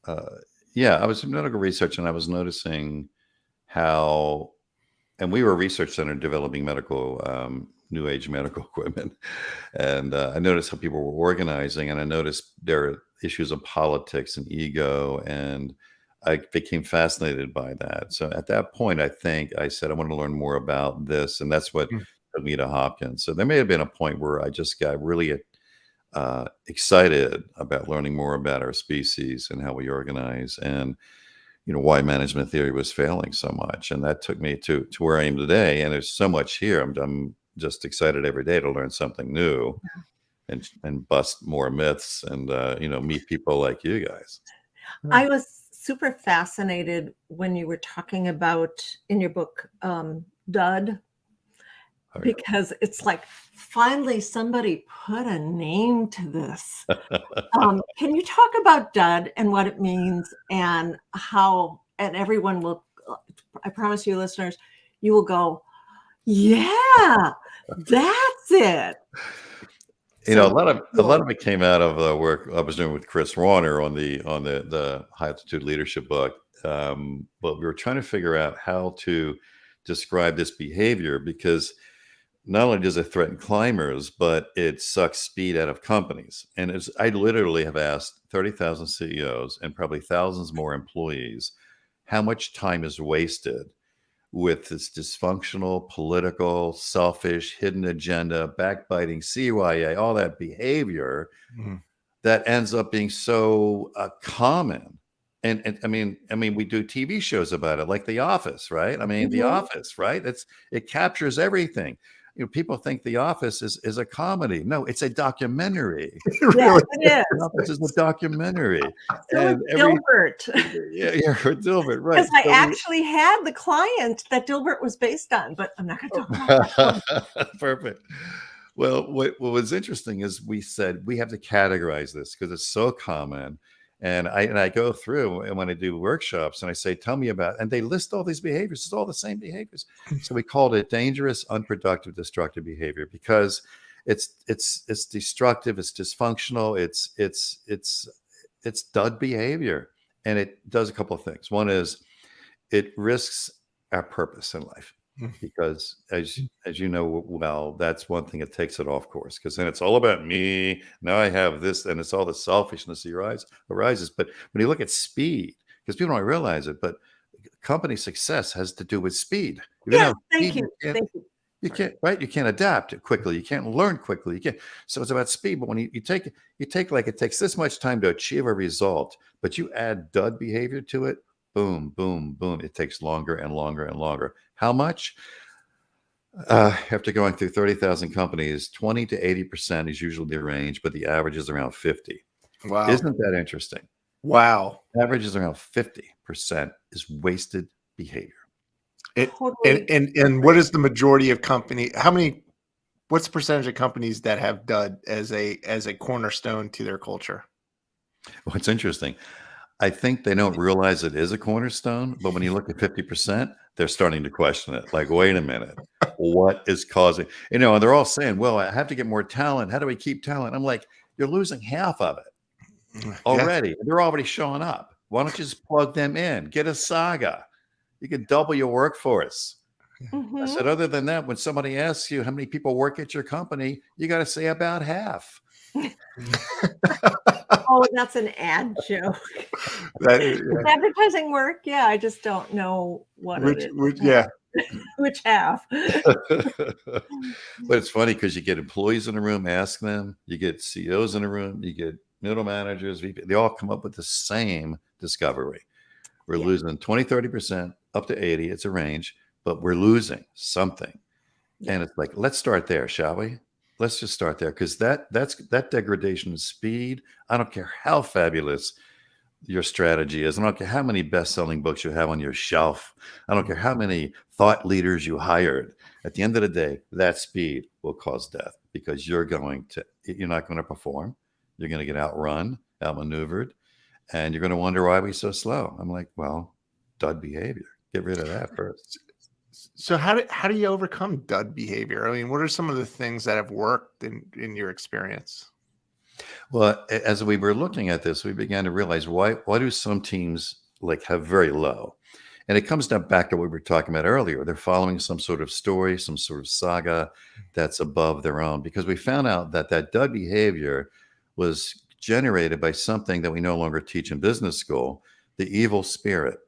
I was in medical research, and I was noticing how, and we were a research center developing new age medical equipment. And I noticed how people were organizing, and I noticed there are issues of politics and ego, and I became fascinated by that. So at that point, I think I said, I want to learn more about this. And that's what took me to Hopkins. So there may have been a point where I just got really excited about learning more about our species and how we organize, and why management theory was failing so much. And that took me to where I am today. And there's so much here. I'm just excited every day to learn something new and bust more myths and meet people like you guys. I was super fascinated when you were talking about in your book dud, because it's like finally somebody put a name to this. Can you talk about dud and what it means, and how, and everyone will, I promise you listeners, you will go, yeah, that's it. A lot of it came out of the work I was doing with Chris Warner on the High Altitude Leadership book. But we were trying to figure out how to describe this behavior, because not only does it threaten climbers, but it sucks speed out of companies. And I literally have asked 30,000 CEOs and probably thousands more employees how much time is wasted with this dysfunctional, political, selfish, hidden agenda, backbiting, CYA, all that behavior that ends up being so common. And I mean, we do TV shows about it, like The Office, right? I mean, The Office, right? It captures everything. People think The Office is a comedy. No, it's a documentary. Yes, it is. The Office is a documentary. So is Dilbert. Yeah, for Dilbert, right? Because I actually had the client that Dilbert was based on, but I'm not going to talk about that. Perfect. Well, what was interesting is we said we have to categorize this because it's so common, And I go through, and when I do workshops and I say, tell me about, and they list all these behaviors. It's all the same behaviors. So we called it dangerous, unproductive, destructive behavior because it's destructive, it's dysfunctional, it's dud behavior. And it does a couple of things. One is it risks our purpose in life. Because as you know well, that's one thing that takes it off course, because then it's all about me. Now I have this, and it's all the selfishness that arises. But when you look at speed, because people don't realize it, but company success has to do with speed. Yeah, thank you. You can't, right? You can't adapt quickly. You can't learn quickly. You can't. So it's about speed. But when you take like it takes this much time to achieve a result, but you add dud behavior to it, boom, boom, boom. It takes longer and longer and longer. How much? After going through 30,000 companies, 20 to 80% is usually the range, but the average is around 50. Wow. Isn't that interesting? Wow. Average is around 50% is wasted behavior. And what is the majority of what's the percentage of companies that have dud as a cornerstone to their culture? Well, it's interesting. I think they don't realize it is a cornerstone, but when you look at 50%, they're starting to question it. Like, wait a minute, what is causing, and they're all saying, well, I have to get more talent. How do we keep talent? I'm like, you're losing half of it already. Yeah. They're already showing up. Why don't you just plug them in? Get a Saga. You can double your workforce. I said, other than that, when somebody asks you how many people work at your company, you got to say about half. Oh, that's an ad joke. Advertising work? Yeah, I just don't know which half. But it's funny because you get employees in a room, ask them, you get CEOs in a room, you get middle managers, they all come up with the same discovery. We're losing 20, 30%, up to 80. It's a range, but we're losing something. Yeah. And it's like, let's start there, shall we? Let's just start there, because that degradation of speed. I don't care how fabulous your strategy is. I don't care how many best-selling books you have on your shelf. I don't care how many thought leaders you hired. At the end of the day, that speed will cause death, because you're not going to perform. You're going to get outrun, outmaneuvered, and you're going to wonder why we're so slow. I'm like, well, dud behavior. Get rid of that first. So how do you overcome dud behavior? I mean, what are some of the things that have worked in your experience? Well, as we were looking at this, we began to realize why do some teams have very low? And it comes down back to what we were talking about earlier. They're following some sort of story, some sort of saga that's above their own, because we found out that dud behavior was generated by something that we no longer teach in business school, the evil spirit.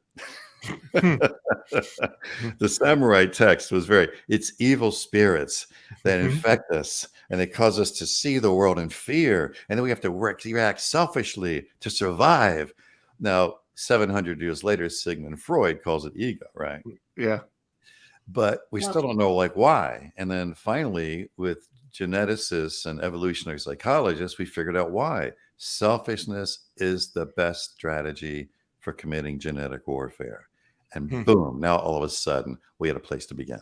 The samurai text was it's evil spirits that infect us, and they cause us to see the world in fear, and then we have to react selfishly to survive. Now, 700 years later, Sigmund Freud calls it ego, right? Yeah. But we still don't know why. And then finally, with geneticists and evolutionary psychologists, we figured out why. Selfishness is the best strategy for committing genetic warfare. And boom, now all of a sudden, we had a place to begin.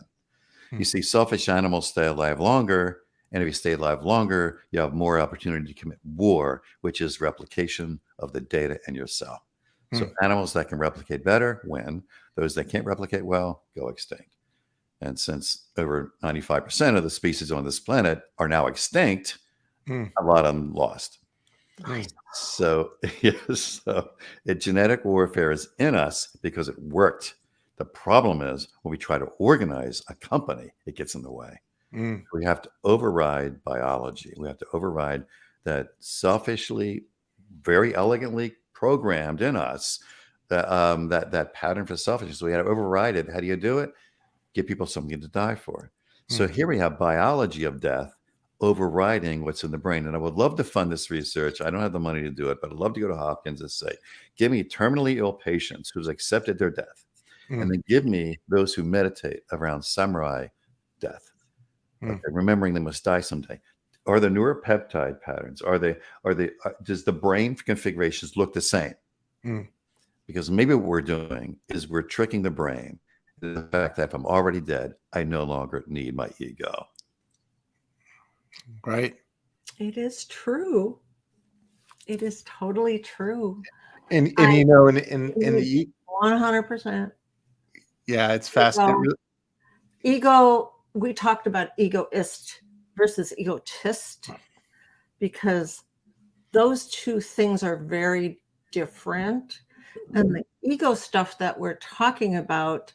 You see, selfish animals stay alive longer. And if you stay alive longer, you have more opportunity to commit war, which is replication of the data in your cell. So animals that can replicate better win. Those that can't replicate well go extinct. And since over 95% of the species on this planet are now extinct, a lot of them lost. Nice. So, yes, genetic warfare is in us because it worked. The problem is when we try to organize a company, it gets in the way. We have to override biology. We have to override that selfishly, very elegantly programmed in us, that pattern for selfishness. So we have to override it. How do you do it? Give people something to die for. So here we have biology of death overriding what's in the brain. And I would love to fund this research. I don't have the money to do it, but I'd love to go to Hopkins and say, give me terminally ill patients who's accepted their death. And then give me those who meditate around samurai death. Okay, remembering they must die someday. Are the neuropeptide patterns, does the brain configurations look the same? Because maybe what we're doing is we're tricking the brain. The fact that if I'm already dead, I no longer need my ego. Right. It is true. It is totally true. And I you know, in the 100%. yeah, it's fascinating. Ego, we talked about egoist versus egotist because those two things are very different. And the ego stuff that we're talking about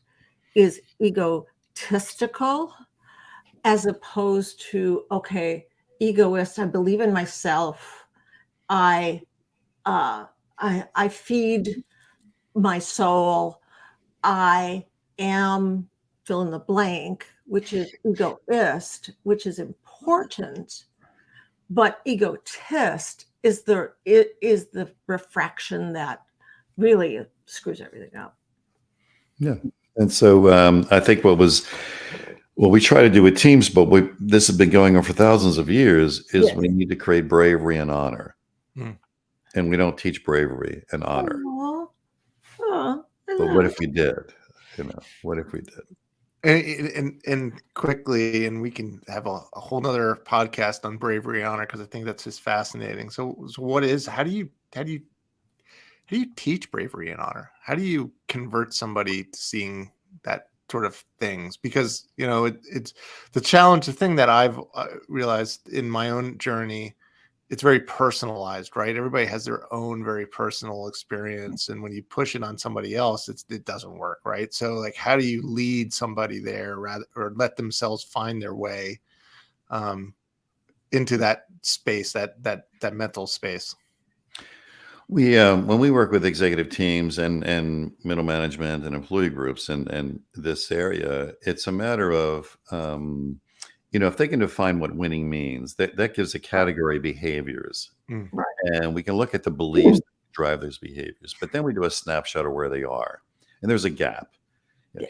is egotistical as opposed to, okay, egoist, I believe in myself. I feed my soul. I am fill in the blank, which is egoist, which is important, but egotist is the refraction that really screws everything up. Yeah. And so I think what we try to do with teams, but this has been going on for thousands of years, is Yes. we need to create bravery and honor. Mm. And we don't teach bravery and honor. But what if we did? What if we did? And quickly, and we can have a whole nother podcast on bravery and honor because I think that's just fascinating. So how do you teach bravery and honor? How do you convert somebody to seeing that sort of things? Because it's the challenge. The thing that I've realized in my own journey, it's very personalized, right? Everybody has their own very personal experience, and when you push it on somebody else, it doesn't work, right? So, like, how do you lead somebody there, or let themselves find their way into that space, that mental space? We when we work with executive teams and middle management and employee groups and this area, it's a matter of if they can define what winning means, that gives a category of behaviors. Mm. Right. And we can look at the beliefs that drive those behaviors. But then we do a snapshot of where they are. And there's a gap.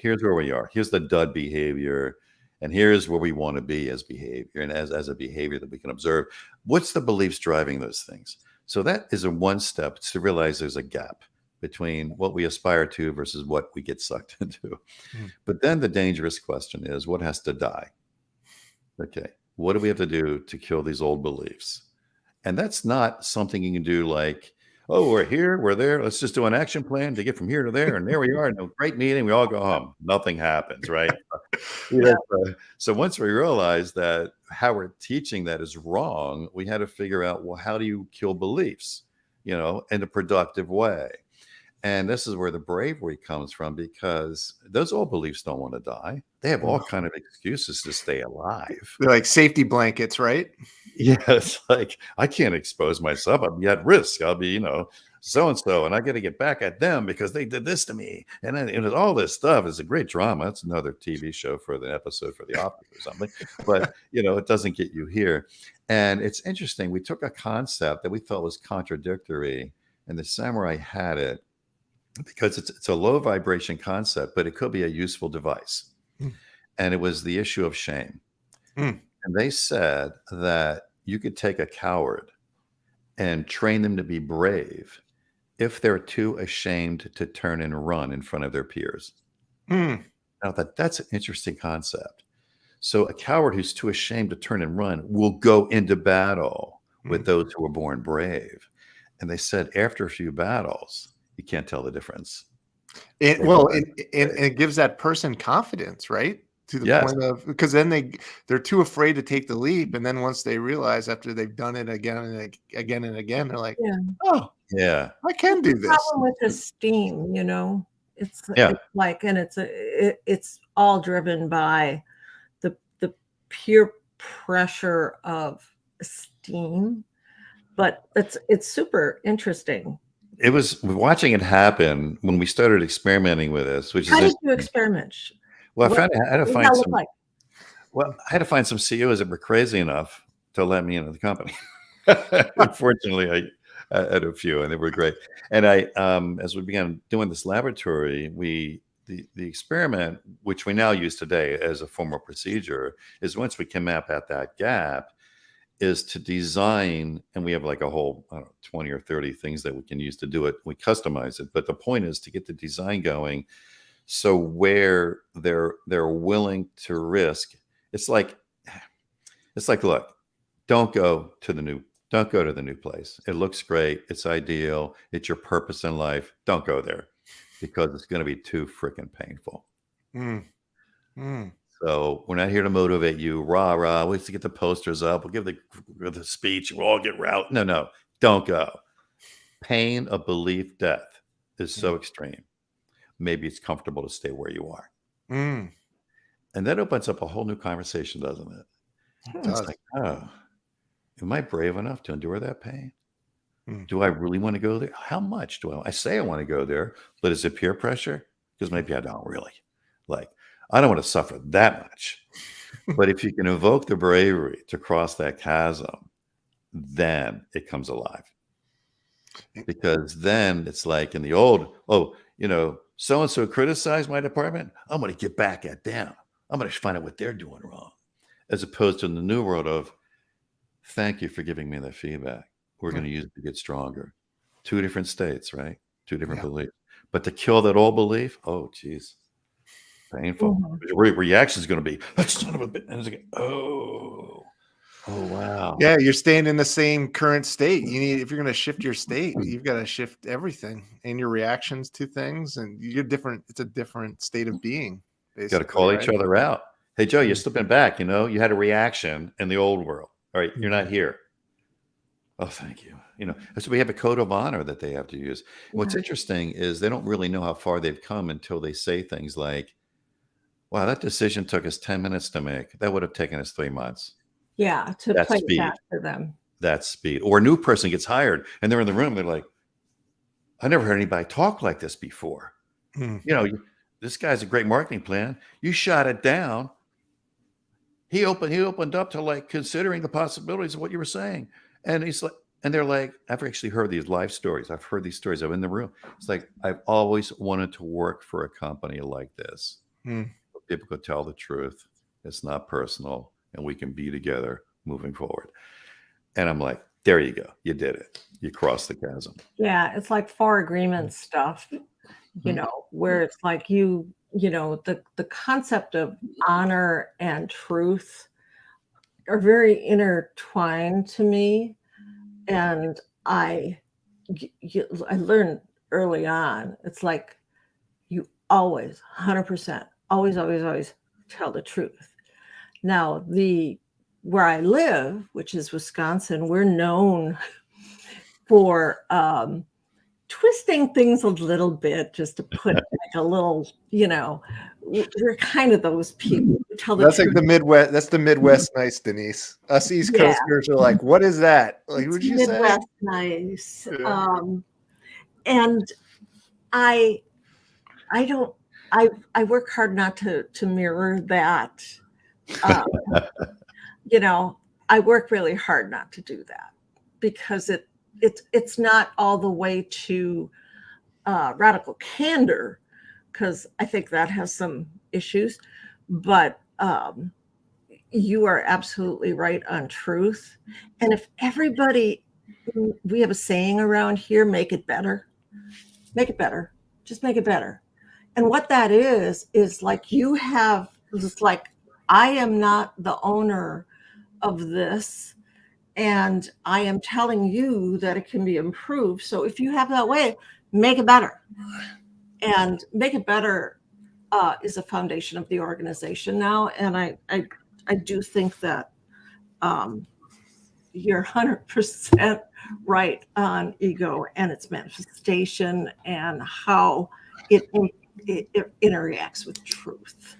Here's where we are. Here's the dud behavior. And here's where we want to be as behavior and as a behavior that we can observe. What's the beliefs driving those things? So that is a one step to realize there's a gap between what we aspire to versus what we get sucked into. Mm. But then the dangerous question is, what has to die? Okay, what do we have to do to kill these old beliefs? And that's not something you can do like, oh, we're here, we're there. Let's just do an action plan to get from here to there. And there we are. No great meeting. We all go home. Nothing happens, right? So once we realized that how we're teaching that is wrong, we had to figure out, well, how do you kill beliefs, in a productive way? And this is where the bravery comes from, because those old beliefs don't want to die. They have all kind of excuses to stay alive. They're like safety blankets, right? Yeah, it's like, I can't expose myself. I'll be at risk. I'll be, so-and-so, and I got to get back at them because they did this to me. And then all this stuff is a great drama. That's another TV show for the episode for The Office or something. But, it doesn't get you here. And it's interesting. We took a concept that we thought was contradictory, and the samurai had it because it's a low vibration concept, but it could be a useful device. Mm. And it was the issue of shame. Mm. And they said that you could take a coward and train them to be brave if they're too ashamed to turn and run in front of their peers. Mm. Now that's an interesting concept. So a coward who's too ashamed to turn and run will go into battle with those who were born brave. And they said after a few battles, you can't tell the difference. It gives that person confidence, right? To the point of, because then they're too afraid to take the leap, and then once they realize after they've done it again and again and again, they're like, "Oh, yeah, I can do this." Problem with esteem, it's like, and it's all driven by the peer pressure of esteem, but it's super interesting. It was watching it happen when we started experimenting with this. How did you experiment? Well, I had to find some CEOs that were crazy enough to let me into the company. Unfortunately, I had a few, and they were great. And as we began doing this laboratory, the experiment, which we now use today as a formal procedure, is once we can map out that gap, is to design, and we have like a whole 20 or 30 things that we can use to do it. We customize it, but the point is to get the design going. So where they're willing to risk, it's like, look, don't go to the new Don't go to the new place. It looks great. It's ideal. It's your purpose in life. Don't go there because it's going to be too freaking painful. Mm. Mm. So we're not here to motivate you. Rah, rah. We have to get the posters up. We'll give the speech. We'll all get route. No, don't go. Pain of belief death is so extreme. Maybe it's comfortable to stay where you are. Mm. And that opens up a whole new conversation, doesn't it? It's like, oh, am I brave enough to endure that pain? Do I really want to go there? How much do I say I want to go there, but is it peer pressure? Because maybe I don't really. Like, I don't want to suffer that much. But if you can evoke the bravery to cross that chasm, then it comes alive. Because then it's like in the old, so-and-so criticized my department. I'm going to get back at them. I'm going to find out what they're doing wrong. As opposed to in the new world of, thank you for giving me that feedback. We're going to use it to get stronger. 2 different states, right? 2 different beliefs. But to kill that old belief, oh, geez, painful. Your reaction is going to be, that son of a bitch. And it's like, oh, wow. Yeah, you're staying in the same current state. If you're going to shift your state, you've got to shift everything and your reactions to things. And you're different. It's a different state of being. You got to call each other out. Hey, Joe, you're slipping back. You had a reaction in the old world. All right, you're not here. Oh, thank you. So we have a code of honor that they have to use. What's interesting is they don't really know how far they've come until they say things like, wow, that decision took us 10 minutes to make. That would have taken us 3 months. Yeah, to That's play speed. back to them. That's speed. Or a new person gets hired and they're in the room. They're like, I never heard anybody talk like this before. This guy's a great marketing plan. You shot it down. He opened up to like considering the possibilities of what you were saying. And he's like, and they're like, I've actually heard these life stories. I've heard these stories. I'm in the room. It's like, I've always wanted to work for a company like this. People could tell the truth. It's not personal. And we can be together moving forward. And I'm like, there you go. You did it. You crossed the chasm. Yeah, it's like 4 agreement stuff, where it's like the concept of honor and truth are very intertwined to me. And I learned early on, it's like you always, 100%, always tell the truth. Now, where I live, which is Wisconsin, we're known for twisting things a little bit, just to put like a little, we're kind of those people who tell the truth. That's like the Midwest. That's the Midwest nice, Denise. Us East Coasters are like, what is that? Like, what'd you say? Midwest nice. Yeah. And I work hard not to mirror that. I work really hard not to do that because it's not all the way to radical candor, because I think that has some issues, but you are absolutely right on truth. And if everybody, we have a saying around here, make it better, just make it better. And what that is like you have, it's like, I am not the owner of this, and I am telling you that it can be improved. So if you have that way, make it better. And make it better is a foundation of the organization now. And I do think that you're 100% right on ego and its manifestation and how it interacts with truth.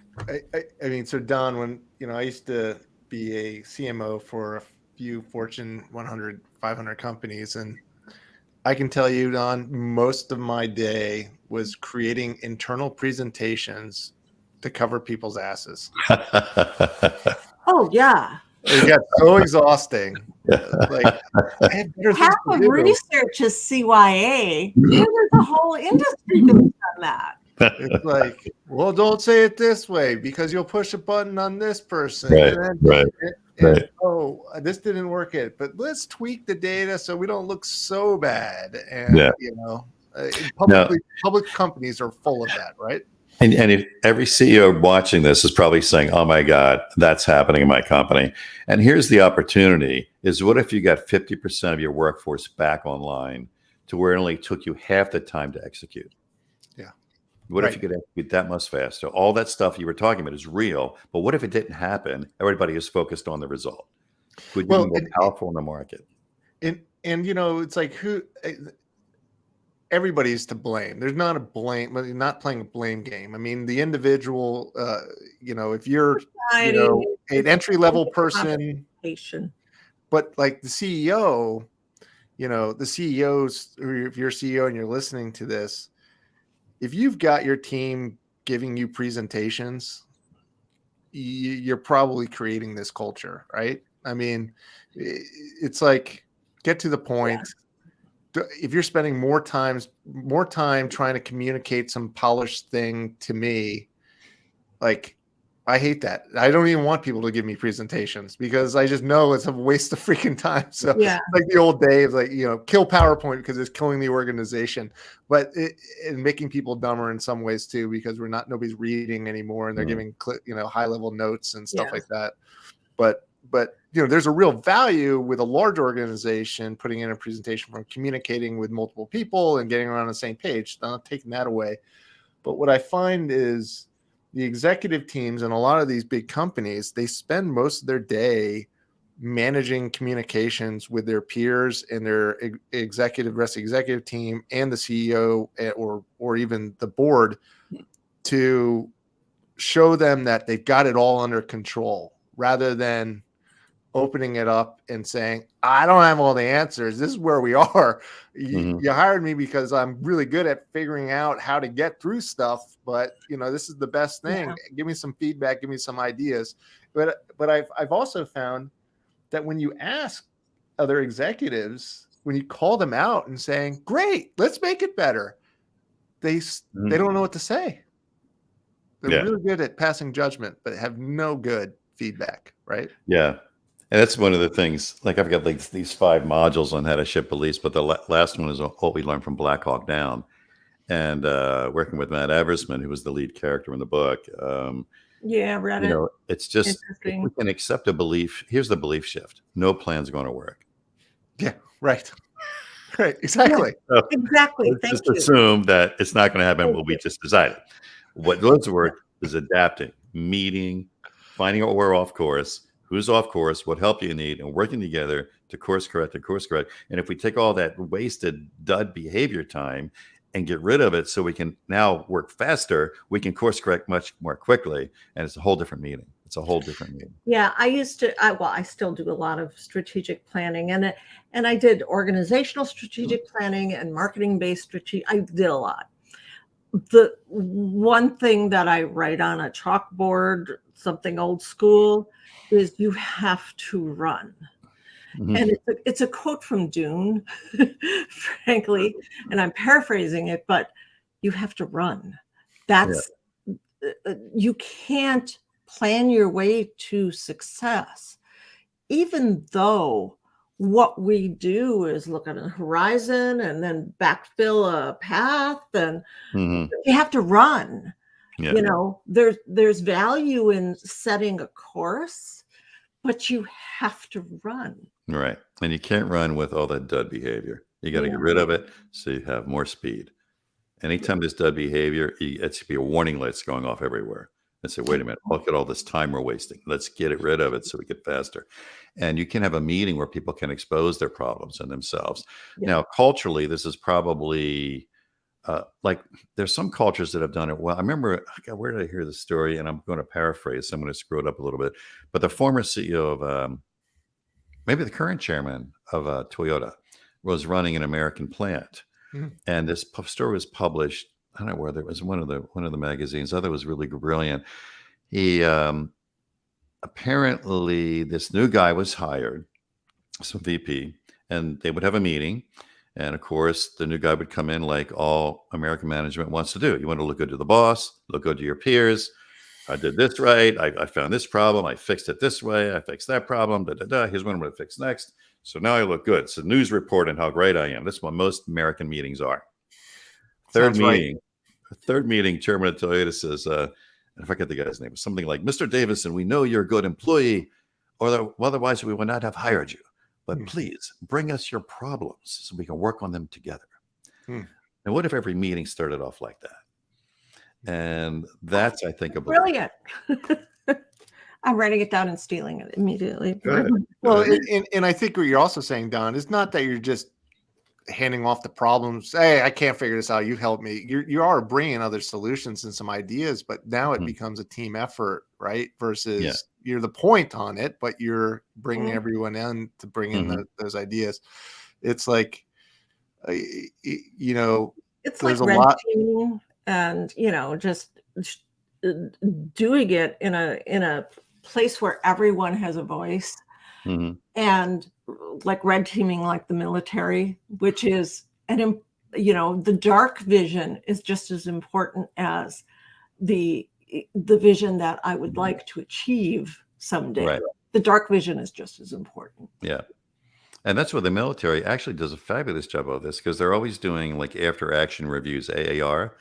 I mean, so Don, when I used to be a CMO for a few Fortune 100, 500 companies, and I can tell you, Don, most of my day was creating internal presentations to cover people's asses. Oh yeah, it got so exhausting. Like, I had better half of research is CYA. There's a whole industry that's done that. It's like, well, don't say it this way because you'll push a button on this person. Right. Oh, this didn't work but let's tweak the data so we don't look so bad. And public companies are full of that, right? And if every CEO watching this is probably saying, oh my God, that's happening in my company. And here's the opportunity is what if you got 50% of your workforce back online to where it only took you half the time to execute? Yeah. What if you could execute that much faster? All that stuff you were talking about is real, but what if it didn't happen? Everybody is focused on the result. Would you be more powerful in the market? And you know, it's like everybody's to blame. There's not a blame, but you're not playing a blame game. I mean, the individual, you know, if you're, you know, an entry-level person, but like the CEO, you know, the CEOs, or if you're a CEO and you're listening to this, if you've got your team giving you presentations, you're probably creating this culture, right? I mean, it's like, get to the point. Yeah. If you're spending more time trying to communicate some polished thing to me, like, I hate that. I don't even want people to give me presentations because I just know it's a waste of freaking time. So yeah. Like the old days, like, you know, kill PowerPoint because it's killing the organization, but and making people dumber in some ways too, because nobody's reading anymore and they're giving, you know, high level notes and stuff like that. But you know, there's a real value with a large organization putting in a presentation from communicating with multiple people and getting around the same page. I'm not taking that away. But what I find is the executive teams and a lot of these big companies, they spend most of their day managing communications with their peers and their rest of the executive team and the CEO or even the board to show them that they've got it all under control, rather than opening it up and saying, I don't have all the answers. This is where we are. You hired me because I'm really good at figuring out how to get through stuff, but you know, this is the best thing. Yeah. Give me some feedback, give me some ideas. But I've also found that when you ask other executives, when you call them out and saying, great, let's make it better, they don't know what to say. They're really good at passing judgment, but have no good feedback, right? Yeah. And that's one of the things, like I've got like these 5 modules on how to ship police, but the last one is what we learned from Black Hawk Down. And working with Matt Eversman, who was the lead character in the book. Read it. Know, it's just, if we can accept a belief, here's the belief shift. No plan's going to work. Yeah, right. Right, exactly. Yeah, so exactly. Just assume that it's not going to happen what we just decided. What does work is adapting, meeting, finding out where we're off course, who's off course, what help you need, and working together to course correct. And if we take all that wasted dud behavior time and get rid of it so we can now work faster, we can course correct much more quickly. And it's a whole different meeting. Yeah, I still do a lot of strategic planning, and I did organizational strategic planning and marketing-based strategic. I did a lot. The one thing that I write on a chalkboard, something old school, is you have to run. And it's a quote from Dune, frankly, and I'm paraphrasing it, but you have to run. You can't plan your way to success, even though what we do is look at a horizon and then backfill a path, and you have to run. Yeah. You know, there's value in setting a course, but you have to run. Right. And you can't run with all that dud behavior. You got to get rid of it so you have more speed. Anytime there's dud behavior, it should be a warning lights going off everywhere. And say, wait a minute, look at all this time we're wasting. Let's get rid of it so we get faster. And you can have a meeting where people can expose their problems and themselves. Yeah. Now, culturally, this is probably like there's some cultures that have done it well. I remember, where did I hear the story? And I'm going to paraphrase. So I'm going to screw it up a little bit. But the former CEO of maybe the current chairman of Toyota was running an American plant. And this story was published, I don't know whether it was one of the magazines. I thought it was really brilliant. He apparently, this new guy was hired, some VP, and they would have a meeting. And of course, the new guy would come in like all American management wants to do. You want to look good to the boss, look good to your peers. I did this right. I found this problem. I fixed it this way. I fixed that problem. Here's what I'm going to fix next. So now I look good. It's a news report on how great I am. That's what most American meetings are. Third meeting. third meeting, chairman of Toyota says, I forget the guy's name, something like, Mr. Davison, we know you're a good employee, or otherwise we would not have hired you. But please bring us your problems so we can work on them together. And what if every meeting started off like that? And that's, I think, brilliant. I'm writing it down and stealing it immediately. Good. Well, and I think what you're also saying, Don, is not that you're just handing off the problems. Hey, I can't figure this out. You help me. You are bringing other solutions and some ideas, but now it becomes a team effort, right? Versus you're the point on it, but you're bringing everyone in to bring in those ideas. It's like, you know, it's there's like a lot, and you know, just doing it in a place where everyone has a voice. And like red teaming, like the military, which is you know, the dark vision is just as important as the vision that I would like to achieve someday. Right. The dark vision is just as important. Yeah. And that's where the military actually does a fabulous job of this, because they're always doing like after action reviews, AAR,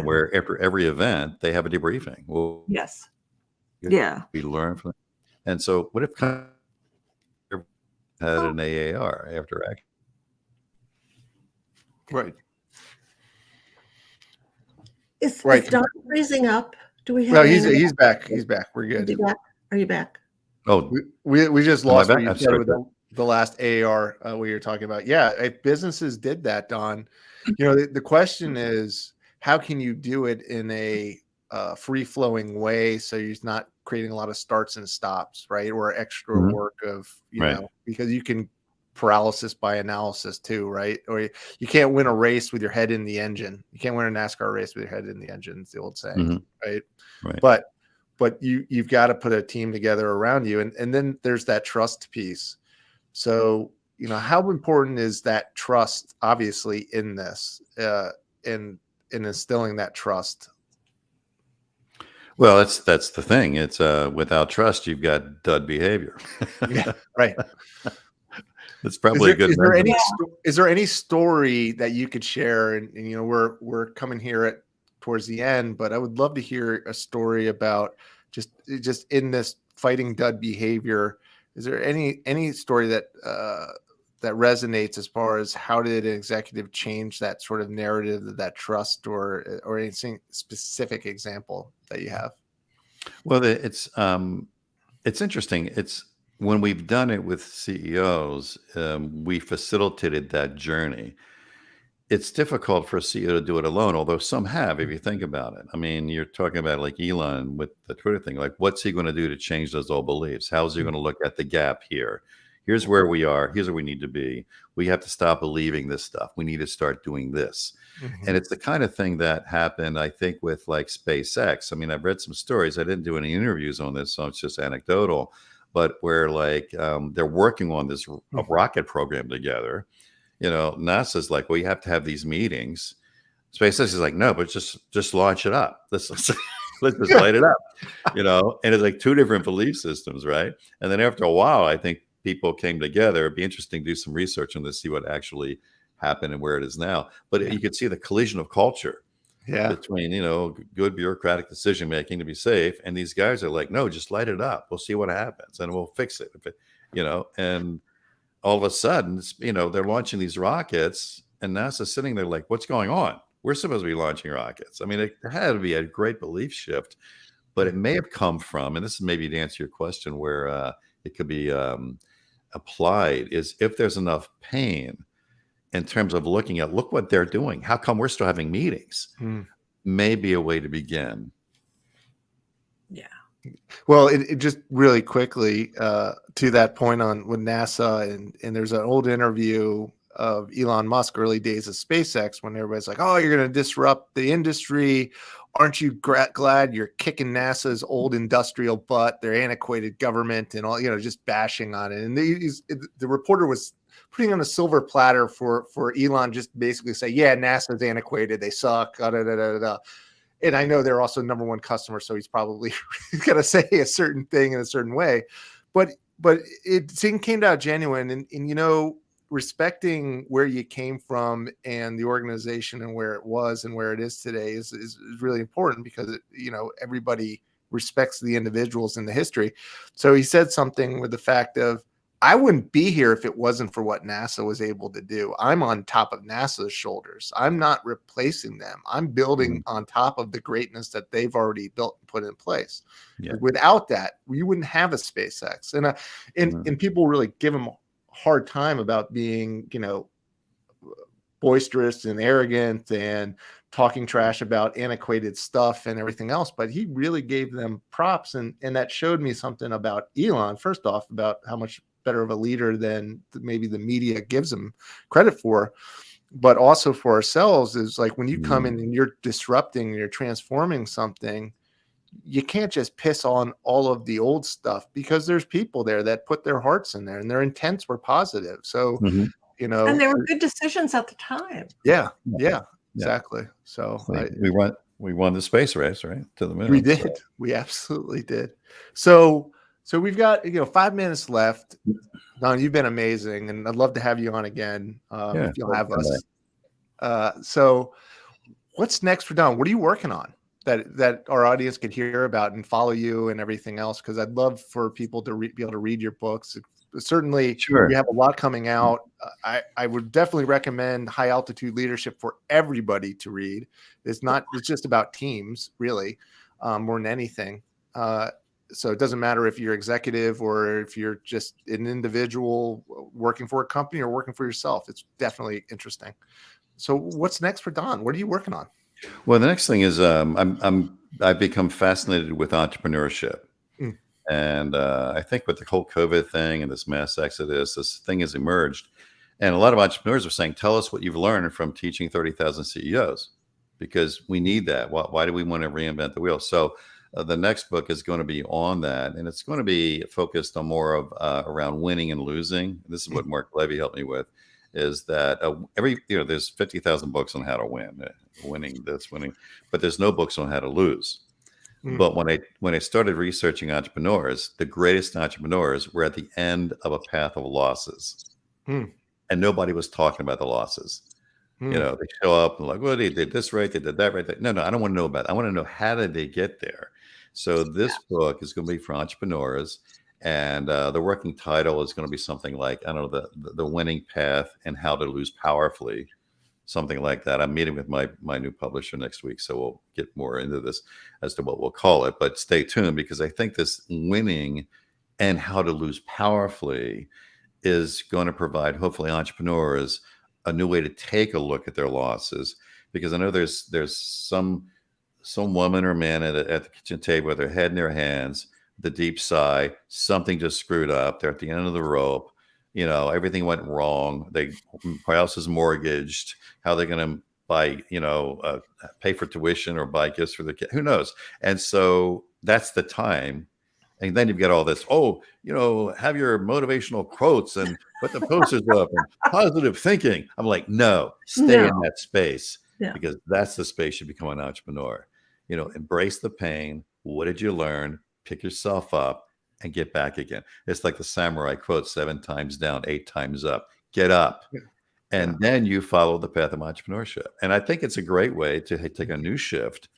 where after every event they have a debriefing. Well, yes. Yeah. We learn from it. And so what if had an AAR after action? right? Is Right. Don freezing up? Do we have? Well, he's back. He's back. We're good. Are you back? Oh, we just lost what you I'm said sorry. with the last AAR we were talking about. Yeah, if businesses did that, Don, you know, the question is, how can you do it in a free-flowing way so you're not creating a lot of starts and stops, right? Or extra work of, you know, because you can paralysis by analysis too, right? Or you can't win a race with your head in the engine. You can't win a NASCAR race with your head in the engine. It's the old saying, right? But you've got to put a team together around you. And then there's that trust piece. So, you know, how important is that trust, obviously, in this, in instilling that trust? Well, that's the thing. It's without trust, you've got dud behavior. Yeah, right. That's probably a good. Is there any story that you could share? And you know, we're coming here towards the end, but I would love to hear a story about just in this fighting dud behavior. Is there any story that that resonates as far as how did an executive change that sort of narrative, that trust, or anything specific example that you have? Well, it's interesting. It's when we've done it with CEOs, we facilitated that journey. It's difficult for a CEO to do it alone, although some have, if you think about it. I mean, you're talking about like Elon with the Twitter thing. Like, what's he going to do to change those old beliefs? How's he going to look at the gap here? Here's where we are. Here's where we need to be. We have to stop believing this stuff. We need to start doing this. And it's the kind of thing that happened, I think, with like SpaceX. I mean, I've read some stories. I didn't do any interviews on this, so it's just anecdotal. But where like they're working on this rocket program together. You know, NASA's like, well, you have to have these meetings. SpaceX is like, no, but just launch it up. Let's just light it up. You know, and it's like two different belief systems, right? And then after a while, I think people came together. It'd be interesting to do some research on this, see what actually happened and where it is now. But you could see the collision of culture between, you know, good bureaucratic decision making to be safe, and these guys are like, no, just light it up. We'll see what happens, and we'll fix it. You know, and all of a sudden, you know, they're launching these rockets, and NASA's sitting there like, what's going on? We're supposed to be launching rockets. I mean, it had to be a great belief shift, but it may have come from, and this is maybe to answer your question, where it could be applied, is if there's enough pain in terms of looking at, look what they're doing. How come we're still having meetings? Maybe a way to begin. Yeah. Well, it just really quickly to that point on with NASA, and there's an old interview of Elon Musk, early days of SpaceX, when everybody's like, oh, you're going to disrupt the industry. Aren't you glad you're kicking NASA's old industrial butt, their antiquated government, and all, you know, just bashing on it. And the reporter was putting on a silver platter for Elon, just basically say, yeah, NASA's antiquated. They suck. Da, da, da, da, da. And I know they're also number one customer, so he's probably going to say a certain thing in a certain way. But it came out genuine. And you know, respecting where you came from and the organization and where it was and where it is today is really important, because everybody respects the individuals in the history. So he said something with the fact of, I wouldn't be here if it wasn't for what NASA was able to do. I'm on top of NASA's shoulders. I'm not replacing them. I'm building on top of the greatness that they've already built and put in place. Yeah. Without that, we wouldn't have a SpaceX. And people really give him a hard time about being, boisterous and arrogant and talking trash about antiquated stuff and everything else. But he really gave them props. And that showed me something about Elon, first off, about how much better of a leader than maybe the media gives him credit for, but also for ourselves, is like, when you come in and you're disrupting, you're transforming something, you can't just piss on all of the old stuff, because there's people there that put their hearts in there and their intents were positive. So, and they were good decisions at the time. Yeah, exactly. So we won the space race, right, to the moon. We did. So. We absolutely did. So we've got 5 minutes left. Don, you've been amazing, and I'd love to have you on again if you'll have us. So what's next for Don? What are you working on that our audience could hear about and follow you and everything else? Because I'd love for people to be able to read your books. Certainly, you have a lot coming out. I would definitely recommend High Altitude Leadership for everybody to read. It's just about teams, really, more than anything. So it doesn't matter if you're executive or if you're just an individual working for a company or working for yourself. It's definitely interesting. So what's next for Don? What are you working on? Well, the next thing is I've become fascinated with entrepreneurship. And I think with the whole COVID thing and this mass exodus, this thing has emerged. And a lot of entrepreneurs are saying, tell us what you've learned from teaching 30,000 CEOs, because we need that. Why do we want to reinvent the wheel? So the next book is going to be on that. And it's going to be focused on more of around winning and losing. This is what Mark Levy helped me with, is that there's 50,000 books on how to win, winning, but there's no books on how to lose. But when I started researching entrepreneurs, the greatest entrepreneurs were at the end of a path of losses, and nobody was talking about the losses. They show up and like, well, they did this right, they did that right. No, I don't want to know about it. I want to know, how did they get there? So this book is going to be for entrepreneurs, and the working title is going to be something like, I don't know, the winning path and how to lose powerfully. Something like that. I'm meeting with my new publisher next week, so we'll get more into this as to what we'll call it. But stay tuned, because I think this winning and how to lose powerfully is going to provide, hopefully, entrepreneurs a new way to take a look at their losses. Because I know there's some woman or man at the kitchen table with their head in their hands, the deep sigh, something just screwed up. They're at the end of the rope. Everything went wrong. My house is mortgaged. How are they going to buy, pay for tuition or buy gifts for the kid? Who knows? And so that's the time. And then you've got all this, have your motivational quotes and put the posters up and positive thinking. I'm like, no, stay in that space, because that's the space you become an entrepreneur. Embrace the pain. What did you learn? Pick yourself up and get back again. It's like the samurai quote, 7 times down, 8 times up. Get up. And then you follow the path of entrepreneurship. And I think it's a great way to take a new shift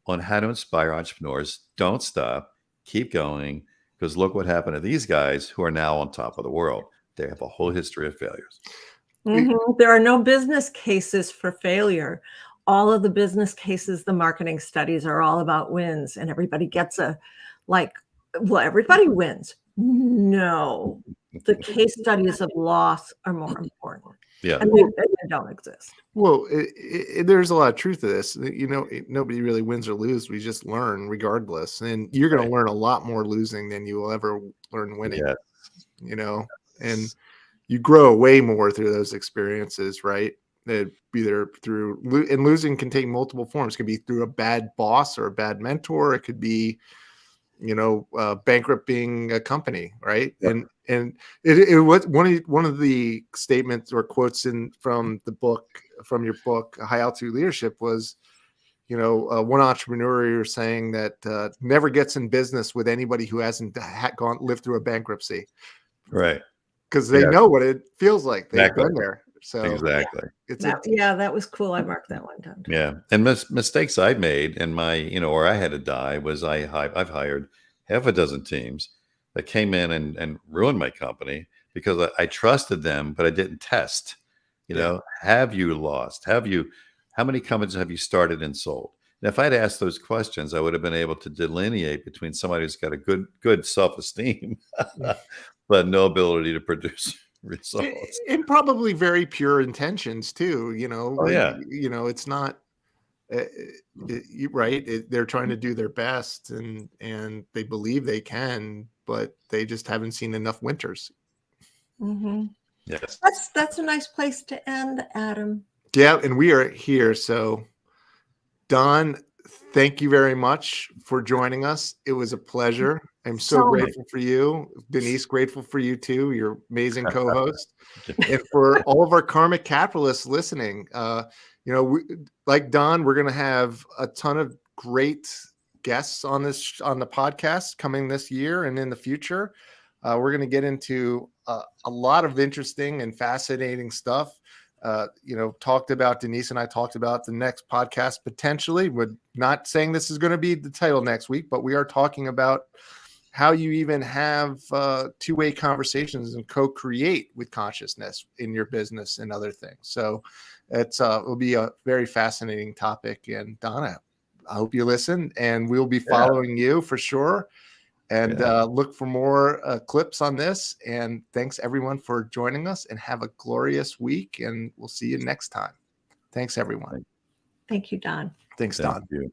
on how to inspire entrepreneurs. Don't stop. Keep going. Because look what happened to these guys who are now on top of the world. They have a whole history of failures. There are no business cases for failure. All of the business cases, the marketing studies are all about wins. And everybody gets everybody wins. No, the case studies of loss are more important. Yeah, and they don't exist. Well, there's a lot of truth to this. Nobody really wins or loses. We just learn regardless. And you're going to learn a lot more losing than you will ever learn winning. And you grow way more through those experiences, right? It'd be there and losing can take multiple forms. It could be through a bad boss or a bad mentor. It could be bankrupting a company, right? Yeah. And it was one of the statements or quotes from your book, High Altitude Leadership, was, one entrepreneur you're saying that never gets in business with anybody who hasn't lived through a bankruptcy. Right. because they Yeah. know what it feels like. They've Exactly. been there. So Exactly. it's that was cool. I marked that one down. Yeah. And mistakes I made in my, where I had to die was I've hired half a dozen teams that came in and ruined my company because I trusted them, but I didn't test. Have you lost? How many companies have you started and sold? And if I'd asked those questions, I would have been able to delineate between somebody who's got a good self-esteem, but no ability to produce results. and probably very pure intentions too. Oh, yeah. It's not right. They're trying to do their best, and they believe they can, but they just haven't seen enough winters. Mm-hmm. Yes. That's a nice place to end, Adam. Yeah, and we are here. So, Don, thank you very much for joining us. It was a pleasure. I'm so grateful for you. Denise, grateful for you too. You're amazing co-host. And for all of our karmic capitalists listening, like Don, we're going to have a ton of great guests on the podcast coming this year and in the future. We're going to get into a lot of interesting and fascinating stuff. Denise and I talked about the next podcast potentially. We're not saying this is going to be the title next week, but we are talking about how you even have two-way conversations and co-create with consciousness in your business and other things. So it will be a very fascinating topic. And Donna, I hope you listen, and we'll be following you for sure. And look for more clips on this. And thanks everyone for joining us, and have a glorious week. And we'll see you next time. Thanks everyone. Thank you, Don. Thanks, Don. Thank you.